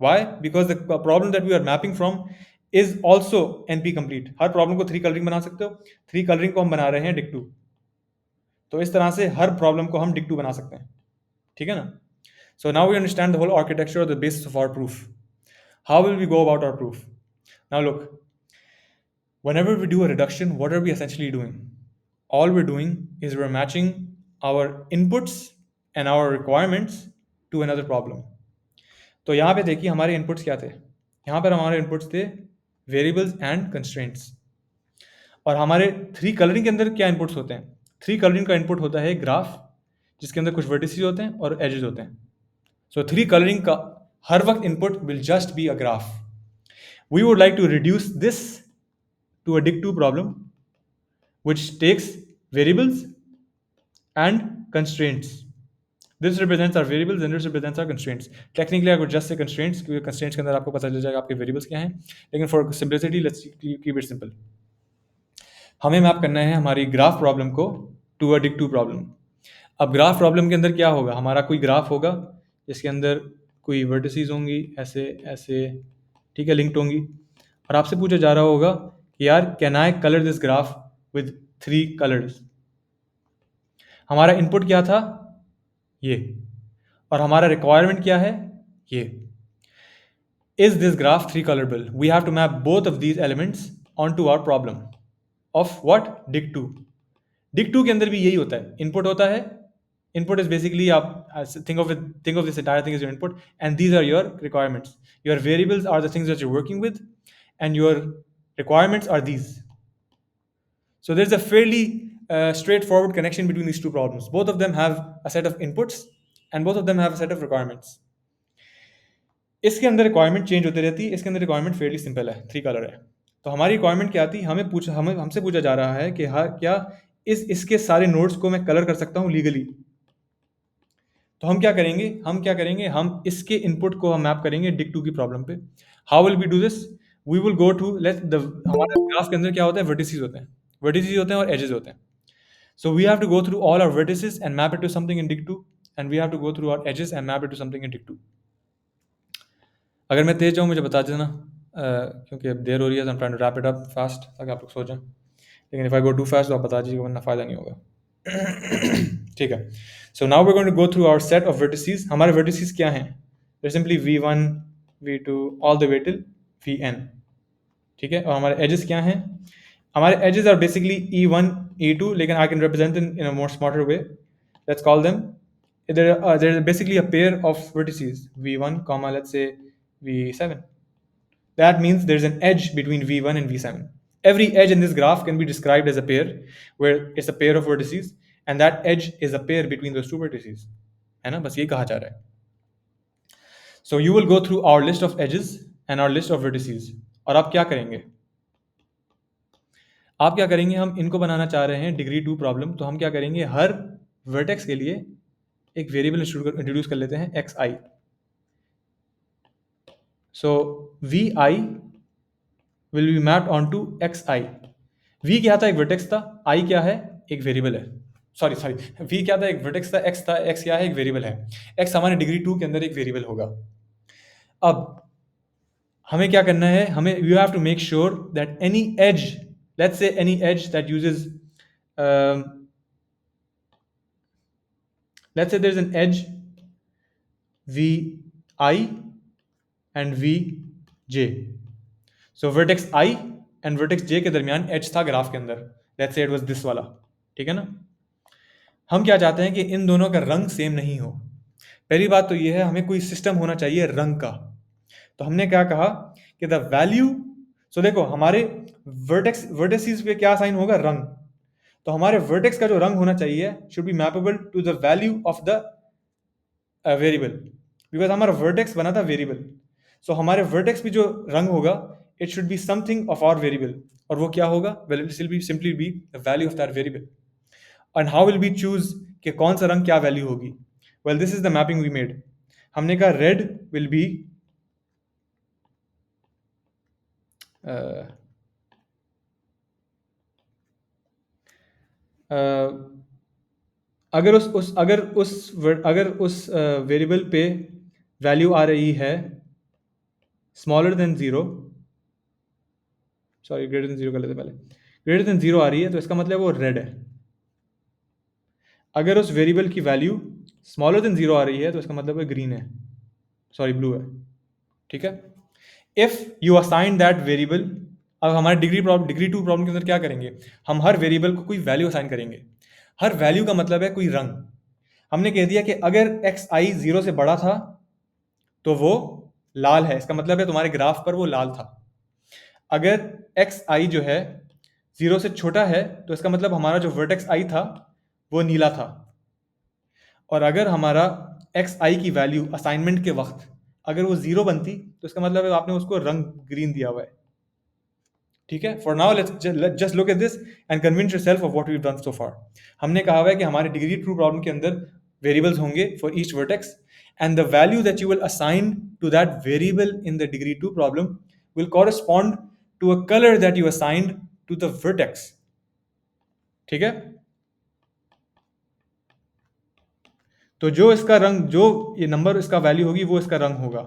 Why? Because the problem that we are mapping from is also NP complete. Her problem को 3 coloring बना सकते हो. 3 coloring को हम बना रहे हैं dig 2. तो इस तरह से हर problem को हम dig 2 बना सकते हैं. ठीक है ना? So now we understand the whole architecture or the basis of our proof. How will we go about our proof? Now look, whenever we do a reduction, what are we essentially doing? All we're doing is we're matching our inputs and our requirements to another problem. तो यहाँ पे देखिए हमारे inputs क्या थे? यहाँ पर हमारे inputs थे variables and constraints. और हमारे 3 coloring के अंदर क्या inputs होते हैं? 3 coloring का input होता है ग्राफ जिसके अंदर कुछ vertices होते हैं और edges होते हैं. सो 3 कलरिंग का हर वक्त input will just be a graph. We would like to reduce this to a Dict 2 problem which takes variables and constraints. This represents our variables and this represents our constraints. Technically, I would just say constraints क्योंकि constraints के अंदर आपको पता चल जाएगा आपके variables क्या हैं. लेकिन for simplicity, let's keep it simple. हमें मैप करना है हमारी ग्राफ प्रॉब्लम को टू अ Dict 2 प्रॉब्लम. अब ग्राफ प्रॉब्लम के अंदर क्या होगा? हमारा कोई ग्राफ होगा जिसके अंदर कोई वर्टिसेस होंगी ऐसे ऐसे, ठीक है, लिंक्ड होंगी, और आपसे पूछा जा रहा होगा कि यार can I colour this graph with 3 colours. हमारा इनपुट क्या था? ये. और हमारा रिक्वायरमेंट क्या है? ये. Is this graph 3 colourable? We have to map both of these elements on to our problem of what? Dict 2. Dict 2 के अंदर भी यही होता है. इनपुट होता है. Input is basically think of this entire thing as your input, and these are your requirements. Your variables are the things that you're working with, and your requirements are these. So there's a fairly straightforward connection between these two problems. Both of them have a set of inputs, and both of them have a set of requirements. इसके अंदर रिक्वायरमेंट चेंज होती रहती है. इसके अंदर रिक्वायरमेंट फेयरली सिंपल है, 3 कलर है. तो हमारी रिक्वायरमेंट क्या थी? हमसे पूछा जा रहा है कि क्या इसके सारे नोड्स को मैं कलर कर सकता हूँ लीगली. तो हम क्या करेंगे? हम इसके इनपुट को हम मैप करेंगे Dict 2 की प्रॉब्लम पे. How will we do this? We will go to हमारे ग्राफ के अंदर क्या होता है? वर्टिसेस होते हैं और एजेस होते हैं. So we have to go through all our vertices and map it to something in Dict 2, and we have to go through our edges and map it to something in Dict 2. अगर मैं तेज जाऊँ मुझे बता देना, क्योंकि अब देर हो रही है. I am trying to wrap it up fast ताकि आप लोग सो जाएं. लेकिन if I go too fast तो आप बता दीजिएगा, वरना फ़ायदा नहीं होगा. ठीक है. So now we are going to go through our set of vertices. हमारे वर्टिसेस क्या हैं? They simply v1 v2 all the way till vn. ठीक है. और हमारे एजेस क्या हैं? हमारे edges are basically e1 e2, लेकिन I can represent in a more smarter way. Let's call them, there is basically a pair of vertices v1 comma let's say v7. That means there's an edge between v1 and v7. Every edge in this graph can be described as a pair, where it's a pair of vertices, and that edge is a pair between those two vertices. है ना? बस ये कहा जा रहा है. So you will go through our list of edges and our list of vertices. और आप क्या करेंगे? हम इनको बनाना चाह रहे हैं डिग्री 2 प्रॉब्लम. तो हम क्या करेंगे? हर वर्टेक्स के लिए एक वेरिएबल इंट्रोड्यूस कर लेते हैं xi. So vi will be mapped onto xi. v क्या था? एक वर्टेक्स था. i क्या है? एक वेरिएबल है. सॉरी v क्या था? एक वर्टेक्स था. x था. x क्या है? एक वेरिएबल है. x हमारे डिग्री 2 के अंदर एक वेरिएबल होगा. अब हमें क्या करना है? you have to make sure that any edge, let's say any edge that uses let's say there's an edge vi and vj. So vertex i and vertex j के दरमियान edge था ग्राफ के अंदर. Let's say it was this वाला. ठीक है ना? हम क्या चाहते हैं कि इन दोनों का रंग सेम नहीं हो. पहली बात तो ये है, हमें कोई सिस्टम होना चाहिए रंग का. तो हमने क्या कहा कि द वैल्यू, सो देखो हमारे वर्टेक्स पे क्या साइन होगा? रंग. तो हमारे वर्टेक्स का जो रंग होना चाहिए should be mappable to the value of the variable, because हमारा वर्टेक्स बना था वेरिएबल. सो हमारे वर्टेक्स भी जो रंग होगा it should be something of our variable. और वो क्या होगा? Well it will be simply be the value of that variable. And how will be choose कि कौन सा रंग क्या वैल्यू होगी? Well this is the mapping we made. हमने कहा रेड विल बी अगर उस वेरिएबल पे वैल्यू आ रही है smaller than 0, sorry greater than 0 कर लेते पहले. ग्रेटर देन 0 आ रही है तो इसका मतलब वो रेड है. अगर उस वेरिएबल की वैल्यू स्मॉलर देन 0 आ रही है तो इसका मतलब वो ग्रीन है, सॉरी ब्लू है. ठीक है. If you assign that variable, अब हमारे डिग्री 2 प्रॉब्लम के अंदर क्या करेंगे? हम हर वेरिएबल को कोई वैल्यू असाइन करेंगे. हर वैल्यू का मतलब है कोई रंग. हमने कह दिया कि अगर xi 0 से बड़ा था तो वो लाल है, इसका मतलब है तुम्हारे ग्राफ पर वो लाल था. अगर xi जो है 0 से छोटा है तो इसका मतलब हमारा जो वर्टेक्स i था वो नीला था. और अगर हमारा एक्स आई की वैल्यू असाइनमेंट के वक्त अगर वो 0 बनती तो इसका मतलब है आपने उसको रंग ग्रीन दिया हुआ है, ठीक है। For now let's just look at this and convince yourself of what we have done so far. हमने कहा हुआ है कि हमारे डिग्री ट्रू प्रॉब्लम के अंदर वेरिएबल्स होंगे for each vertex and the value that you will assign to that variable in the degree two problem will correspond to a colour that you assigned to the vertex, ठीक है। तो जो इसका रंग, जो ये नंबर इसका वैल्यू होगी वो इसका रंग होगा।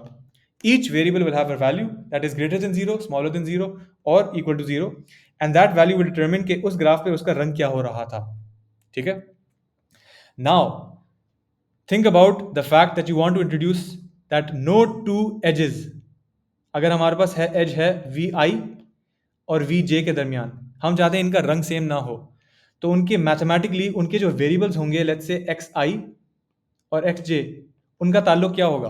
Each variable will have a value that is greater than 0, smaller than 0 or equal to 0 and that value will determine कि उस ग्राफ पे उसका रंग क्या हो रहा था, ठीक है। Now think about the fact that you want to introduce that no two edges, अगर हमारे पास है एज है vi और vj के दरमियान, हम चाहते हैं इनका रंग सेम ना हो, तो उनके मैथमेटिकली उनके जो वेरिएबल्स होंगे लेट्स से xi और xj, उनका ताल्लुक क्या होगा,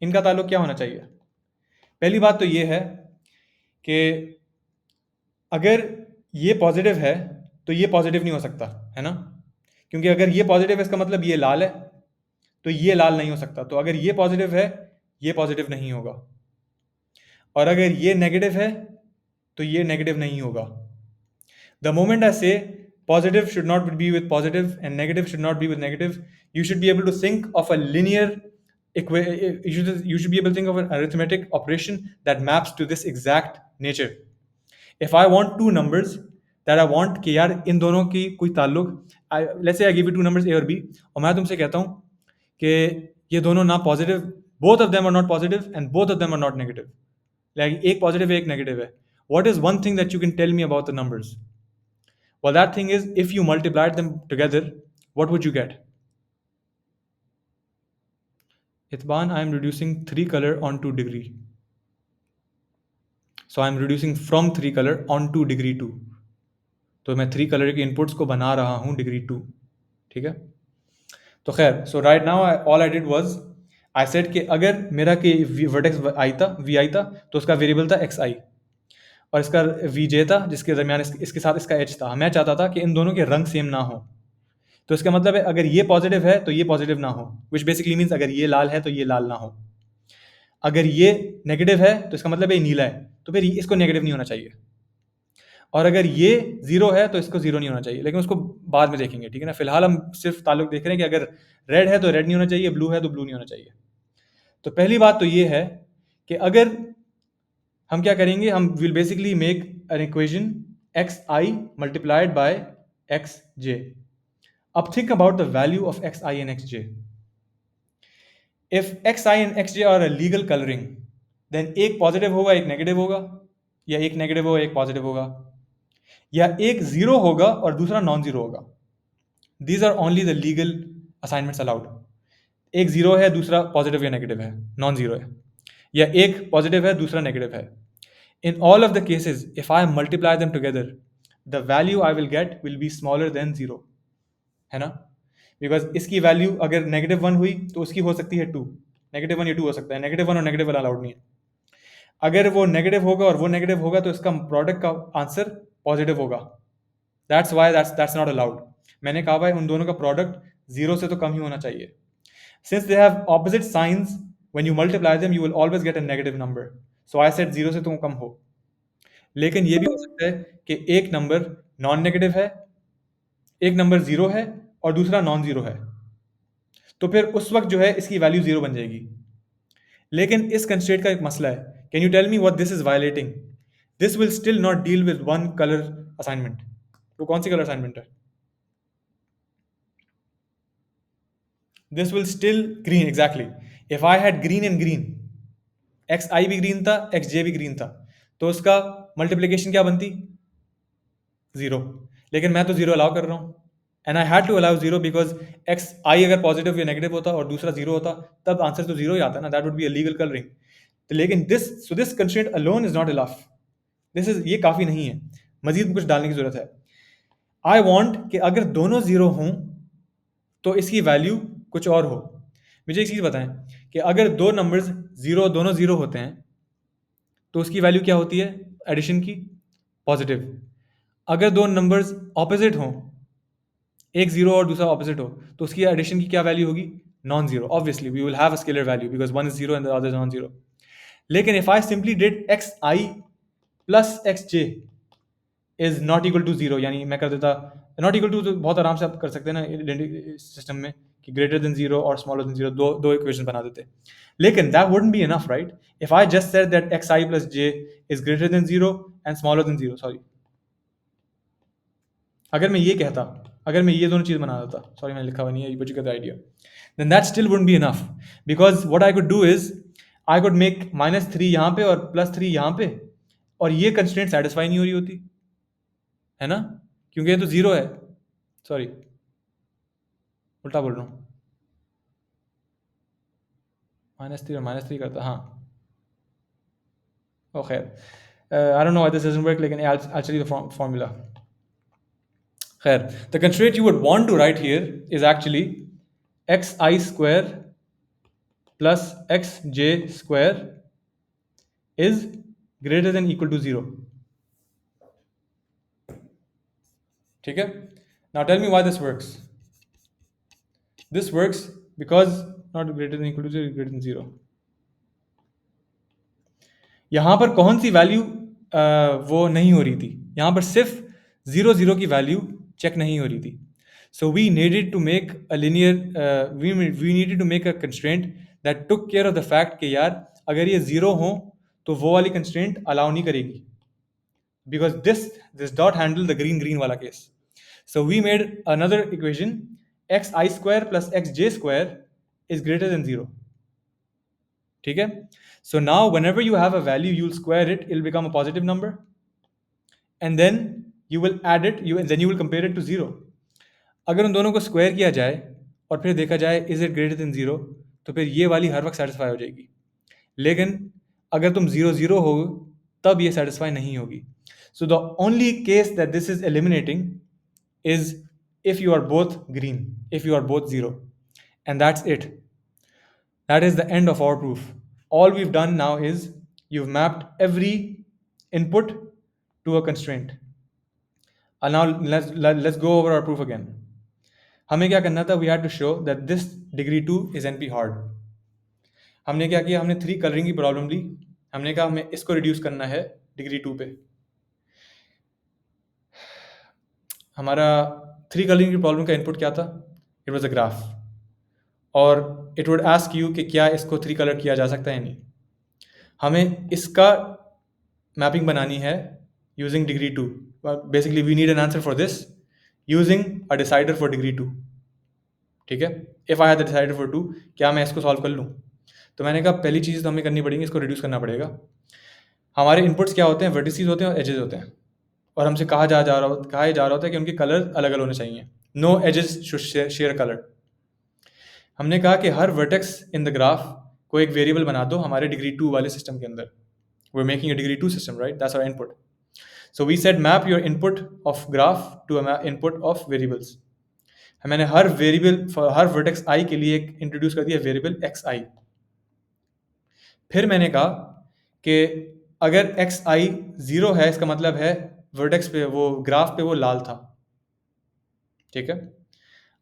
इनका ताल्लुक क्या होना चाहिए। पहली बात तो ये है कि अगर ये पॉजिटिव है तो ये पॉजिटिव नहीं हो सकता, है ना, क्योंकि अगर ये पॉजिटिव है इसका मतलब ये लाल है, तो ये लाल नहीं हो सकता। तो अगर ये पॉजिटिव है ये पॉजिटिव नहीं होगा, और अगर ये नेगेटिव है तो ये नेगेटिव नहीं होगा। द मोमेंट आई से positive should not be with positive and negative should not be with negative, you should be able to think of a linear you should be able to think of an arithmetic operation that maps to this exact nature. If I want two numbers that I want कि यार इन दोनों की कोई ताल्लुक, let's say I give you two numbers a और b, और मैं तुमसे कहता हूँ कि ये दोनों ना positive, both of them are not positive and both of them are not negative, like एक पॉजिटिव है एक नेगेटिव है, what is one thing that you can tell me about the numbers? Well, that thing is, if you multiplied them together, what would you get? Itban, I am reducing 3 color onto degree. So I am reducing from 3 color onto degree 2. तो मैं 3 कलर के इनपुट्स को बना रहा हूँ डिग्री 2, ठीक है। तो खैर, so right now all I did was I said कि अगर मेरा के वर्टेक्स आई था वी आई था तो उसका वेरिएबल था एक्स आई और इसका वीजे था जिसके दरमियान इसके साथ इसका एच था। मैं चाहता था कि इन दोनों के रंग सेम ना हो, तो इसका मतलब है अगर ये पॉजिटिव है तो ये पॉजिटिव ना हो, विच बेसिकली मीन्स अगर ये लाल है तो ये लाल ना हो। अगर ये नेगेटिव है तो इसका मतलब ये नीला है, तो फिर इसको नेगेटिव नहीं होना चाहिए। और अगर ये 0 है तो इसको 0 नहीं होना चाहिए, लेकिन उसको बाद में देखेंगे, ठीक है ना। फिलहाल हम सिर्फ ताल्लुक देख रहे हैं कि अगर रेड है तो रेड नहीं होना चाहिए, ब्लू है तो ब्लू नहीं होना चाहिए। तो पहली बात तो ये है कि अगर हम क्या करेंगे, हम will basically make an equation x i multiplied by x j. अब think about the value of xi and xj. If xi and xj are a legal coloring, then एक पॉजिटिव होगा एक नेगेटिव होगा, या एक नेगेटिव होगा एक पॉजिटिव होगा, या एक 0 होगा और दूसरा नॉन 0 होगा। These are only the legal assignments allowed. एक 0 है दूसरा पॉजिटिव या नेगेटिव है, नॉन 0 है, या एक पॉजिटिव है दूसरा नेगेटिव है। In all of the cases, if I multiply them together, the value I will get will be smaller than 0, है ना, बिकॉज इसकी वैल्यू अगर -1 हुई तो उसकी हो सकती है 2, -1 या 2 हो सकता है, -1 और नेगेटिव वाला अलाउड नहीं है। अगर वो नेगेटिव होगा और वो नेगेटिव होगा तो इसका प्रोडक्ट का आंसर पॉजिटिव होगा, that's why that's not allowed. मैंने कहा भाई उन दोनों का प्रोडक्ट 0 से तो कम ही होना चाहिए। Since they have opposite science, when you multiply them you will always get a negative number, so I said 0 से तो कम हो। लेकिन ये भी हो सकता है कि एक नंबर नॉन नेगेटिव है, एक नंबर 0 है और दूसरा नॉन 0 है, तो फिर उस वक्त जो है इसकी वैल्यू 0 बन जाएगी। लेकिन इस कंस्ट्रेंट का एक मसला है, can you tell me what this is violating? This will still not deal with one colour assignment. तो कौन सी कलर असाइनमेंट है? This will still green, exactly. If I had green and green, x i भी ग्रीन था एक्स जे भी ग्रीन था, तो उसका मल्टीप्लीकेशन क्या बनती? 0। लेकिन मैं तो 0 अलाउ कर रहा हूं, and I had to allow 0 because x i अगर पॉजिटिव या नेगेटिव होता और दूसरा 0 होता तब आंसर तो 0 ही आता ना, that would be a legal colouring. तो लेकिन this constraint alone is not enough, ये काफ़ी नहीं है, मजीद कुछ डालने की जरूरत है। आई वॉन्ट कि अगर दोनों 0 हों तो इसकी वैल्यू कुछ और हो। मुझे एक चीज़ बताएं कि अगर दो नंबर्स दोनों 0 होते हैं तो उसकी वैल्यू क्या होती है एडिशन की? पॉजिटिव। अगर दो नंबर्स ऑपोजिट हों, एक जीरो और दूसरा ऑपोजिट हो, तो उसकी एडिशन की क्या वैल्यू होगी? Non zero. Obviously we will have a scalar value because one is zero and the other is non zero. लेकिन if I simply did x i plus x j is not equal to zero, यानी मैं कर देता नॉट इक्वल टू, तो बहुत आराम से आप कर सकते हैं ना सिस्टम में कि ग्रेटर देन जीरो और स्मॉलर देन जीरो, दो इक्वेशन बना देते. लेकिन that wouldn't be enough, right? If I just said that x i plus J is greater than zero and smaller than zero, sorry, अगर मैं ये कहता, अगर मैं ये दोनों चीज बना देता, सॉरी मैंने लिखा हुआ नहीं है, but you get the idea, then that still wouldn't be enough because what I could do is I could make -3 यहाँ पे और +3 यहाँ पे, और ये कंस्ट्रेंट सेटिस्फाई नहीं हो रही होती है ना, क्योंकि ये तो जीरो है. सॉरी, उल्टा बोल रहा हूँ. -3 और -3 करता, हाँ. ओ खैर, I don't know why this doesn't work, लेकिन I'll show you the formula. खैर, the constraint you would want to write here is actually xi square plus xj square is greater than equal to 0. ठीक है? Now tell me why this works. This works because not greater than equal to 0, greater than 0. यहाँ पर कौन सी वैल्यू वो नहीं हो रही थी? यहाँ पर सिर्फ 0 की वैल्यू चेक नहीं हो रही थी. So we needed to make a linear, we needed to make a constraint that took care of the fact कि यार अगर ये 0 हो तो वो वाली constraint allow नहीं करेगी, because this dot handle the green वाला case. So we made another equation, xi square plus xj square is greater than 0. ठीक है? So now whenever you have a value, you'll square it, it'll become a positive number, and then you will add it, then you will compare it to 0. अगर उन दोनों को स्क्वायर किया जाए और फिर देखा जाए इज इट ग्रेटर देन 0, तो फिर ये वाली हर वक्त सेटिस्फाई हो जाएगी. लेकिन अगर तुम 0 हो तब ये सेटिस्फाई नहीं होगी. So the only case that this is eliminating is if you are both green, if you are both 0, and that's it. That is the end of our proof. All we've done now is you've mapped every input to a constraint. And now let's go over our proof again. हमें क्या करना था? We had to show that this degree 2 is NP hard. हमने क्या किया? हमने 3 कलरिंग की प्रॉब्लम ली. हमने कहा हमें इसको रिड्यूस करना है डिग्री 2 पे. हमारा 3 कलरिंग की प्रॉब्लम का इनपुट क्या था? इट वाज अ ग्राफ, और इट वुड आस्क यू कि क्या इसको 3 कलर किया जा सकता है नहीं. हमें इसका मैपिंग बनानी है using degree 2. Basically we need an answer for this using a decider for degree 2. ठीक है? If I had the decider for 2, क्या मैं इसको सॉल्व कर लूँ? तो मैंने कहा पहली चीज़ तो हमें करनी पड़ेगी, इसको रिड्यूस करना पड़ेगा. हमारे इनपुट्स क्या होते हैं? वर्टिसेस होते हैं और एजेस होते हैं, और हमसे कहा जा रहा होता है कि उनके कलर अलग अलग होने चाहिए. No edges should share colour. हमने कहा कि हर वर्टेक्स इन द ग्राफ को एक वेरिएबल बना दो हमारे डिग्री 2 वाले सिस्टम के अंदर. We are making a degree 2 system, right? That's our input. So we said map your input of graph to input of variables. मैंने हर वेरिएबल हर वर्टेक्स आई के लिए एक इंट्रोड्यूस कर दिया वेरिएबल एक्स आई. फिर मैंने कहा कि अगर एक्स आई 0 है, इसका मतलब है वर्टेक्स पे, वो ग्राफ पे वो लाल था. ठीक है?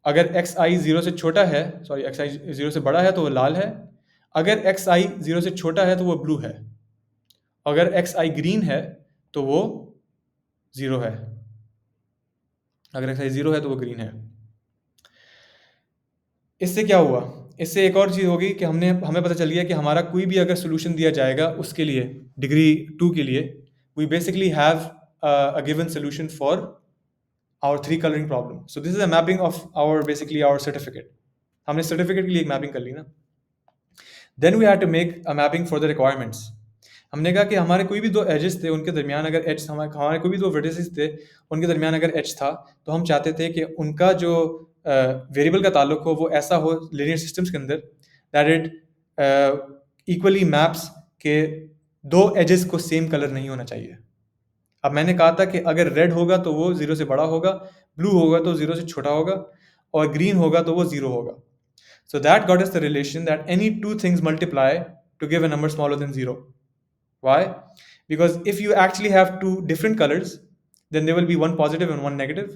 अगर एक्स आई 0 से छोटा है, सॉरी एक्स आई 0 से बड़ा है तो वो लाल है. अगर एक्स आई 0 से छोटा है तो वो ब्लू है. अगर एक्स आई ग्रीन है तो वो 0 है. अगर एक्स आई 0 है तो वो ग्रीन है. इससे क्या हुआ? इससे एक और चीज़ होगी कि हमें पता चल गया कि हमारा कोई भी अगर सोल्यूशन दिया जाएगा उसके लिए डिग्री 2 के लिए, we basically have a given solution for our 3 coloring problem. So this is a mapping of our certificate. हमने certificate के लिए एक mapping कर ली ना. Then we had to make a mapping for the requirements. हमने कहा कि हमारे कोई भी 2 edges थे, उनके दरमियान अगर edge, हमारे कोई भी 2 vertices थे, उनके दरमियान अगर edge था, तो हम चाहते थे कि उनका जो वेरिएबल का ताल्लुक हो वो ऐसा हो linear systems के अंदर that it equally maps के 2 edges को same color नहीं होना चाहिए. अब मैंने कहा था कि अगर रेड होगा तो वो 0 से बड़ा होगा, ब्लू होगा तो 0 से छोटा होगा, और ग्रीन होगा तो वो 0 होगा. So that got us the relation that any 2 things multiply to give a number smaller than 0. Why? Because if you actually have 2 different colors, then there will be one positive and one negative.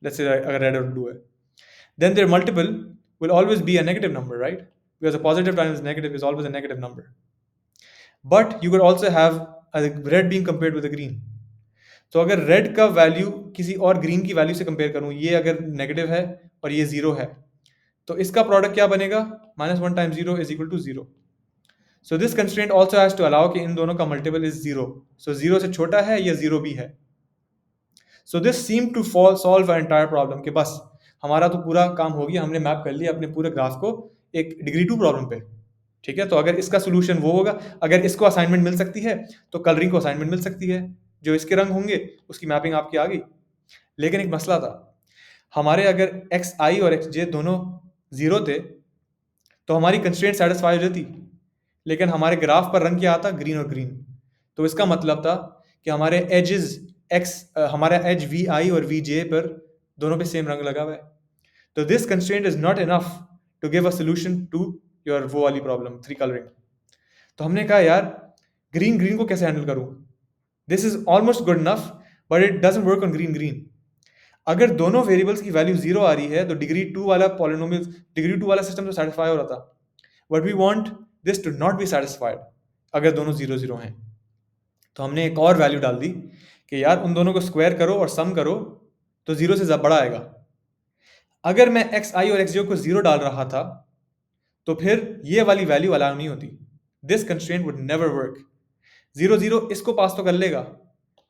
Let's say अगर रेड और ब्लू है, then their multiple will always be a negative number, right? Because a positive times negative is always a negative number. But you could also have a red being compared with a green. तो अगर रेड का वैल्यू किसी और ग्रीन की वैल्यू से कंपेयर करूं, ये अगर नेगेटिव है और ये जीरो है, तो इसका प्रोडक्ट क्या बनेगा? -1 times zero is equal to zero. So this constraint also has to allow कि इन दोनों का multiple is zero. So zero से छोटा है या जीरो भी है. So this seem to solve entire problem कि बस हमारा तो पूरा काम हो गया, हमने मैप कर लिया अपने पूरे ग्राफ को एक डिग्री 2 प्रॉब्लम पे. ठीक है, तो अगर इसका सोल्यूशन वो होगा, अगर इसको असाइनमेंट मिल सकती है तो कलरिंग को असाइनमेंट मिल सकती है. जो इसके रंग होंगे उसकी मैपिंग आपकी आ गई. लेकिन एक मसला था, हमारे अगर एक्स आई और एक्स जे दोनों जीरो थे तो हमारी कंस्ट्रेंट सेटिस्फाई हो जाती. लेकिन हमारे ग्राफ पर रंग क्या आता? ग्रीन और ग्रीन. तो इसका मतलब था कि हमारे एजेस हमारा एज वी आई और वी जे पर दोनों पे सेम रंग लगा हुआ है. तो this constraint is not enough to give a solution to your वो वाली प्रॉब्लम 3 कलरिंग. तो हमने कहा यार ग्रीन ग्रीन को कैसे हैंडल करूं? This is almost good enough but it doesn't work on green green. अगर दोनों वेरिएबल्स की वैल्यू जीरो आ रही है तो डिग्री 2 वाला पॉलिनोमियल, डिग्री 2 वाला सिस्टम तो सेटिस्फाई हो रहा था. But we want this to not be satisfied अगर दोनों जीरो जीरो हैं. तो हमने एक और वैल्यू डाल दी कि यार उन दोनों को स्क्वायर करो और सम करो तो जीरो से बड़ा आएगा. अगर मैं एक्स आई और एक्स जे को जीरो डाल रहा था तो फिर ये वाली वैल्यू अलाउ नहीं होती. This constraint would never work. Zero zero इसको पास तो कर लेगा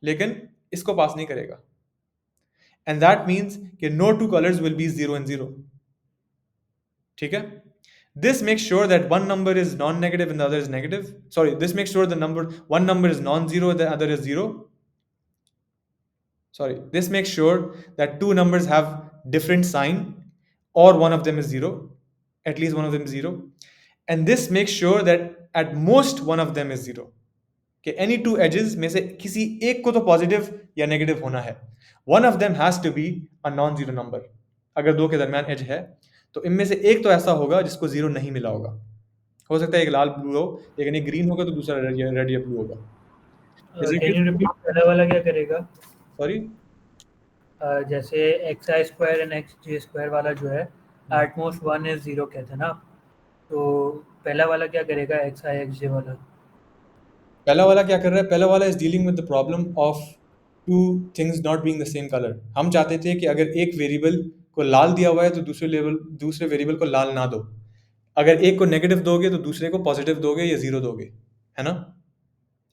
लेकिन इसको पास नहीं करेगा. एंड दैट मीन्स कि no two colours will be zero and zero. ठीक है, this makes sure that one number is non-negative and the other is negative. Sorry, this makes sure one number is non-zero and the other is zero. Sorry, this makes sure that two numbers have different sign or one of them is zero, at least one of them is zero. And this makes sure that at most one of them is zero. कि any two edges में से किसी एक को तो पॉजिटिव या नेगेटिव होना है. One of them has to be a non-zero number. अगर दो के दरमियान एज है तो इनमें से एक तो ऐसा होगा जिसको जीरो नहीं मिला होगा. हो सकता है एक लाल ब्लू हो, लेकिन एक ग्रीन होगा तो दूसरा रेड या ब्लू होगा. कैन यू रिपीट पहला वाला क्या करेगा? सॉरी, जैसे x I square and x J square वाला जो है at most one is zero कहते हैं ना, तो पहला वाला क्या करेगा? एक्स आई एक्स जे वाला पहला वाला क्या कर रहा है? पहला वाला is dealing with the problem of two things not being the same colour. हम चाहते थे कि अगर एक वेरिएबल को लाल दिया हुआ है तो दूसरे वेरिएबल को लाल ना दो. अगर एक को नेगेटिव दोगे तो दूसरे को पॉजिटिव दोगे या जीरो दोगे, है ना?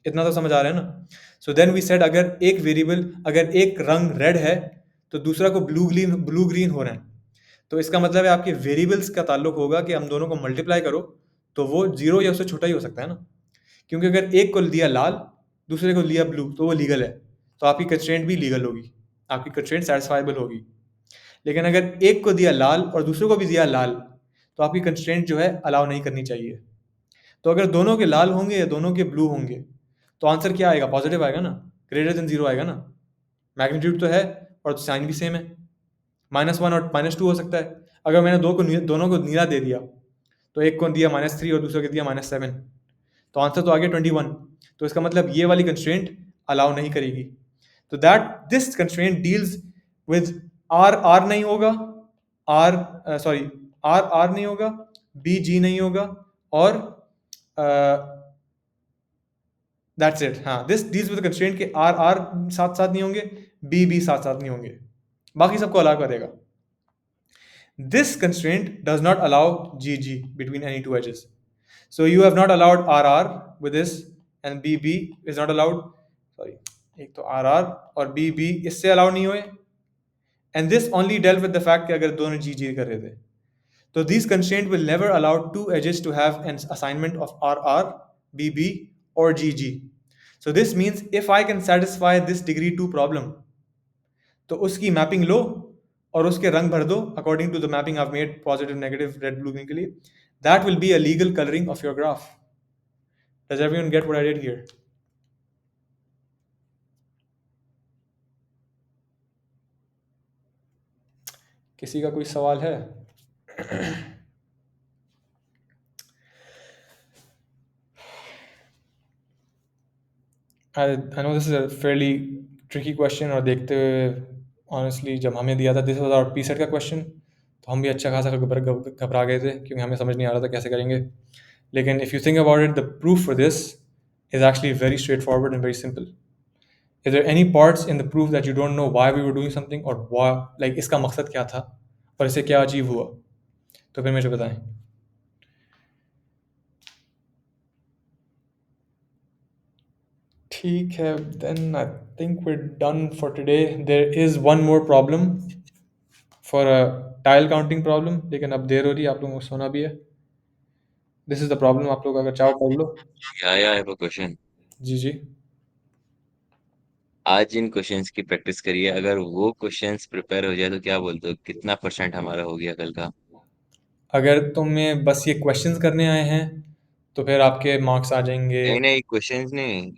इतना तो समझ आ रहा है ना? सो देन वी सेड अगर एक रंग रेड है तो दूसरा को ब्लू ग्रीन हो रहा है. तो इसका मतलब है आपके वेरिएबल्स का ताल्लुक होगा कि हम दोनों को मल्टीप्लाई करो तो वो जीरो या उससे छोटा ही हो सकता है ना. क्योंकि अगर एक को दिया लाल दूसरे को लिया ब्लू तो वो लीगल है, तो आपकी कंस्ट्रेंट भी लीगल होगी, आपकी कंस्ट्रेंट सेटिस्फाइबल होगी. लेकिन अगर एक को दिया लाल और दूसरे को भी दिया लाल तो आपकी कंस्ट्रेंट जो है अलाउ नहीं करनी चाहिए. तो अगर दोनों के लाल होंगे या दोनों के ब्लू होंगे तो आंसर क्या आएगा? पॉजिटिव आएगा ना, ग्रेटर देन जीरो आएगा ना. मैग्नीट्यूड तो है और साइन भी सेम है. -1 और -2 हो सकता है. अगर मैंने दोनों को नीला दे दिया तो एक को दिया -3 और दूसरे को दिया -7 तो आंसर तो आ गया 21. तो इसका मतलब ये वाली कंस्ट्रेंट अलाउ नहीं करेगी. तो this constraint deals with or नहीं होगा, आर नहीं होगा, बी जी नहीं होगा और दैट्स इट. हाँ, दिस डील्स विद कंस्ट्रेंट के आर साथ साथ नहीं होंगे, बी साथ साथ नहीं होंगे, बाकी सबको अलाउ करेगा. This constraint does not allow GG between any two edges. So you have not allowed RR with this and BB is not allowed. Sorry, एक तो RR और BB इससे allowed नहीं हुए. And this only dealt with the fact कि अगर दोनों GG कर रहे थे. So these constraint will never allow two edges to have an assignment of RR, BB or GG. So this means if I can satisfy this degree 2 problem, तो उसकी मैपिंग लो और उसके रंग भर दो according to the mapping I made positive negative red blue green के लिए. That will be a legal colouring of your graph. Does everyone get what I did here? किसी का कोई सवाल है? I know this is a fairly tricky question और देखते हुए ऑनेस्टली जब हमें दिया था this was our P set का क्वेश्चन तो हम भी अच्छा खासा घबरा गए थे क्योंकि हमें समझ नहीं आ रहा था कैसे करेंगे। लेकिन if you think about it, the proof for this is actually very straight forward and very simple. Is there any parts in the proof that you don't know why we were doing something or why, like इसका मकसद क्या था और इससे क्या अचीव हुआ? तो फिर मुझे बताएं। ठीक है, then I think we're done for today. There is one more problem for a tile counting problem, लेकिन अब देर हो रही है, आप लोगों को सोना भी है। This is the problem, आप लोग अगर चाहो पढ़ लो। Yeah, I have a question. जी जी। आज इन क्वेश्चंस की प्रैक्टिस करिए, अगर वो क्वेश्चंस प्रिपेयर हो जाए तो क्या बोलते हो, कितना % हमारा हो गया कल का? अगर तुम्हें बस ये क्वेश्चंस करने आए हैं तो फिर आपके मार्क्स आ जाएंगे। नहीं नहीं, क्वेश्चंस नहीं,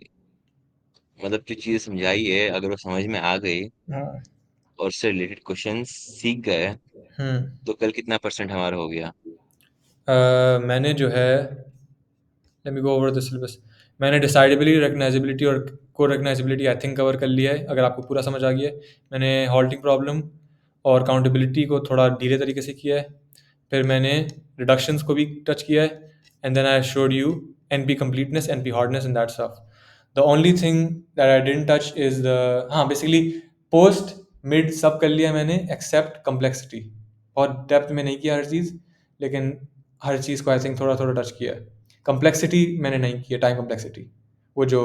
मतलब जो चीज समझाई है अगर वो समझ में आ गई हाँ। और उससे रिलेटेड क्वेश्चंस सीख गए हम्म। तो कल कितना % हमारा हो गया? मैंने जो है, let me go over the syllabus. मैंने डिसाइडेबिलिटी, रिकग्नाइजेबिलिटी और को रिकग्नाइजेबिलिटी आई थिंक कवर कर लिया है, अगर आपको पूरा समझ आ गया है। मैंने हॉल्टिंग प्रॉब्लम और काउंटेबिलिटी को थोड़ा धीरे तरीके से किया है। फिर मैंने रिडक्शंस को भी टच किया है, and then I showed you NP completeness, NP hardness and that stuff. The only thing that I didn't touch is the, हाँ बेसिकली पोस्ट मिड सब कर लिया मैंने एक्सेप्ट कम्प्लेक्सिटी। और डेप्थ में नहीं किया हर चीज़, लेकिन हर चीज़ को आई थिंक थोड़ा थोड़ा टच किया है। कम्प्लेक्सिटी मैंने नहीं किया, टाइम कम्प्लेक्सिटी, वो जो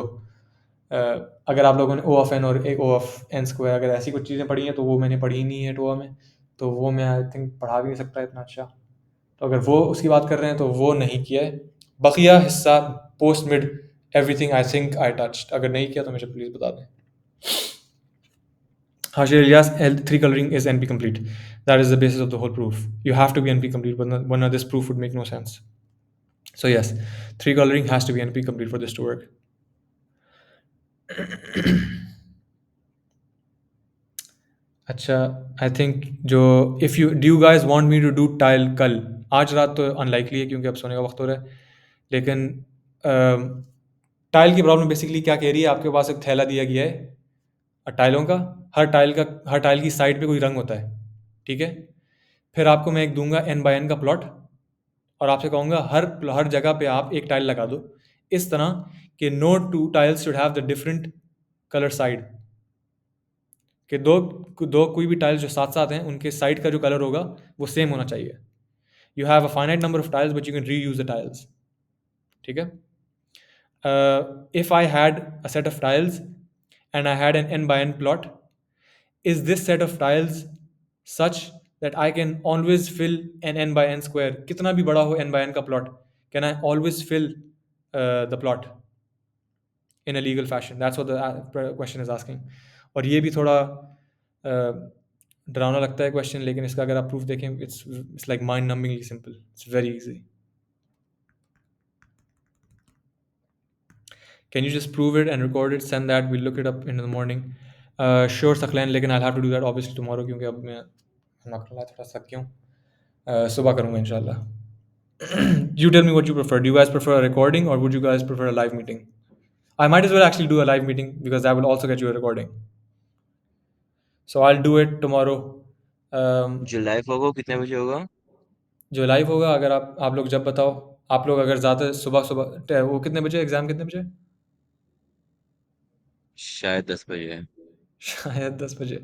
अगर आप लोगों ने O of n और O of n स्क्वायर अगर ऐसी कुछ चीज़ें पढ़ी हैं तो वो मैंने पढ़ी नहीं है टोआ में, तो वो मैं आई थिंक पढ़ा भी नहीं सकता इतना अच्छा। तो अगर वो उसकी बात कर रहे हैं तो वो नहीं किया है। बकिया हिस्सा post mid everything I think I touched, अगर नहीं किया तो मुझे प्लीज़ बता दें। Hashir Ilyas, L3 coloring is NP complete. That is the basis of the whole proof. You have to be NP complete, whether this proof would make no sense. So yes, 3 coloring has to be NP complete for this to work. अच्छा, आई थिंक जो if you do guys want me to do tile कल, आज रात तो अनलाइकली है क्योंकि अब सोने का वक्त हो रहा है, लेकिन टाइल की प्रॉब्लम बेसिकली क्या कह रही है, आपके पास एक थैला दिया गया है टाइलों का, हर टाइल की साइड पे कोई रंग होता है, ठीक है। फिर आपको मैं एक दूंगा n/n का प्लॉट और आपसे कहूँगा हर जगह पे आप एक टाइल लगा दो इस तरह कि no two tiles should have the different colour side, कि दो कोई भी टाइल्स जो साथ साथ हैं उनके साइड का जो कलर होगा वो सेम होना चाहिए। You have a finite number of tiles but you can reuse the tiles, ठीक है। If I had a set of tiles and I had an n/n plot, is this set of tiles such that I can always fill an n/n square, कितना भी बड़ा हो n/n का plot, can I always fill the plot in a legal fashion? That's what the question is asking. और ये भी थोड़ा डरावना लगता है क्वेश्चन, लेकिन इसका अगर आप प्रूफ देखें it's like mind numbingly simple, it's very easy. Can you just prove it and record it, send that, we'll look it up in the morning. Sure Saklan, लेकिन I'll have to do that obviously tomorrow क्योंकि अब मैं थोड़ा सा क्यों सुबह करूँगा इंशाल्लाह। You tell me what you prefer. Do you guys prefer a recording or would you guys prefer a live meeting? I might as well actually do a live meeting because that will also get you a recording. So I'll do it tomorrow. जो लाइव होगा वो कितने बजे होगा? जो लाइव होगा, अगर आप लोग जब बताओ, आप लोग अगर ज़्यादा सुबह वो कितने बजे एग्ज़ाम, कितने बजे? शायद 10 बजे है। शायद 10 बजे।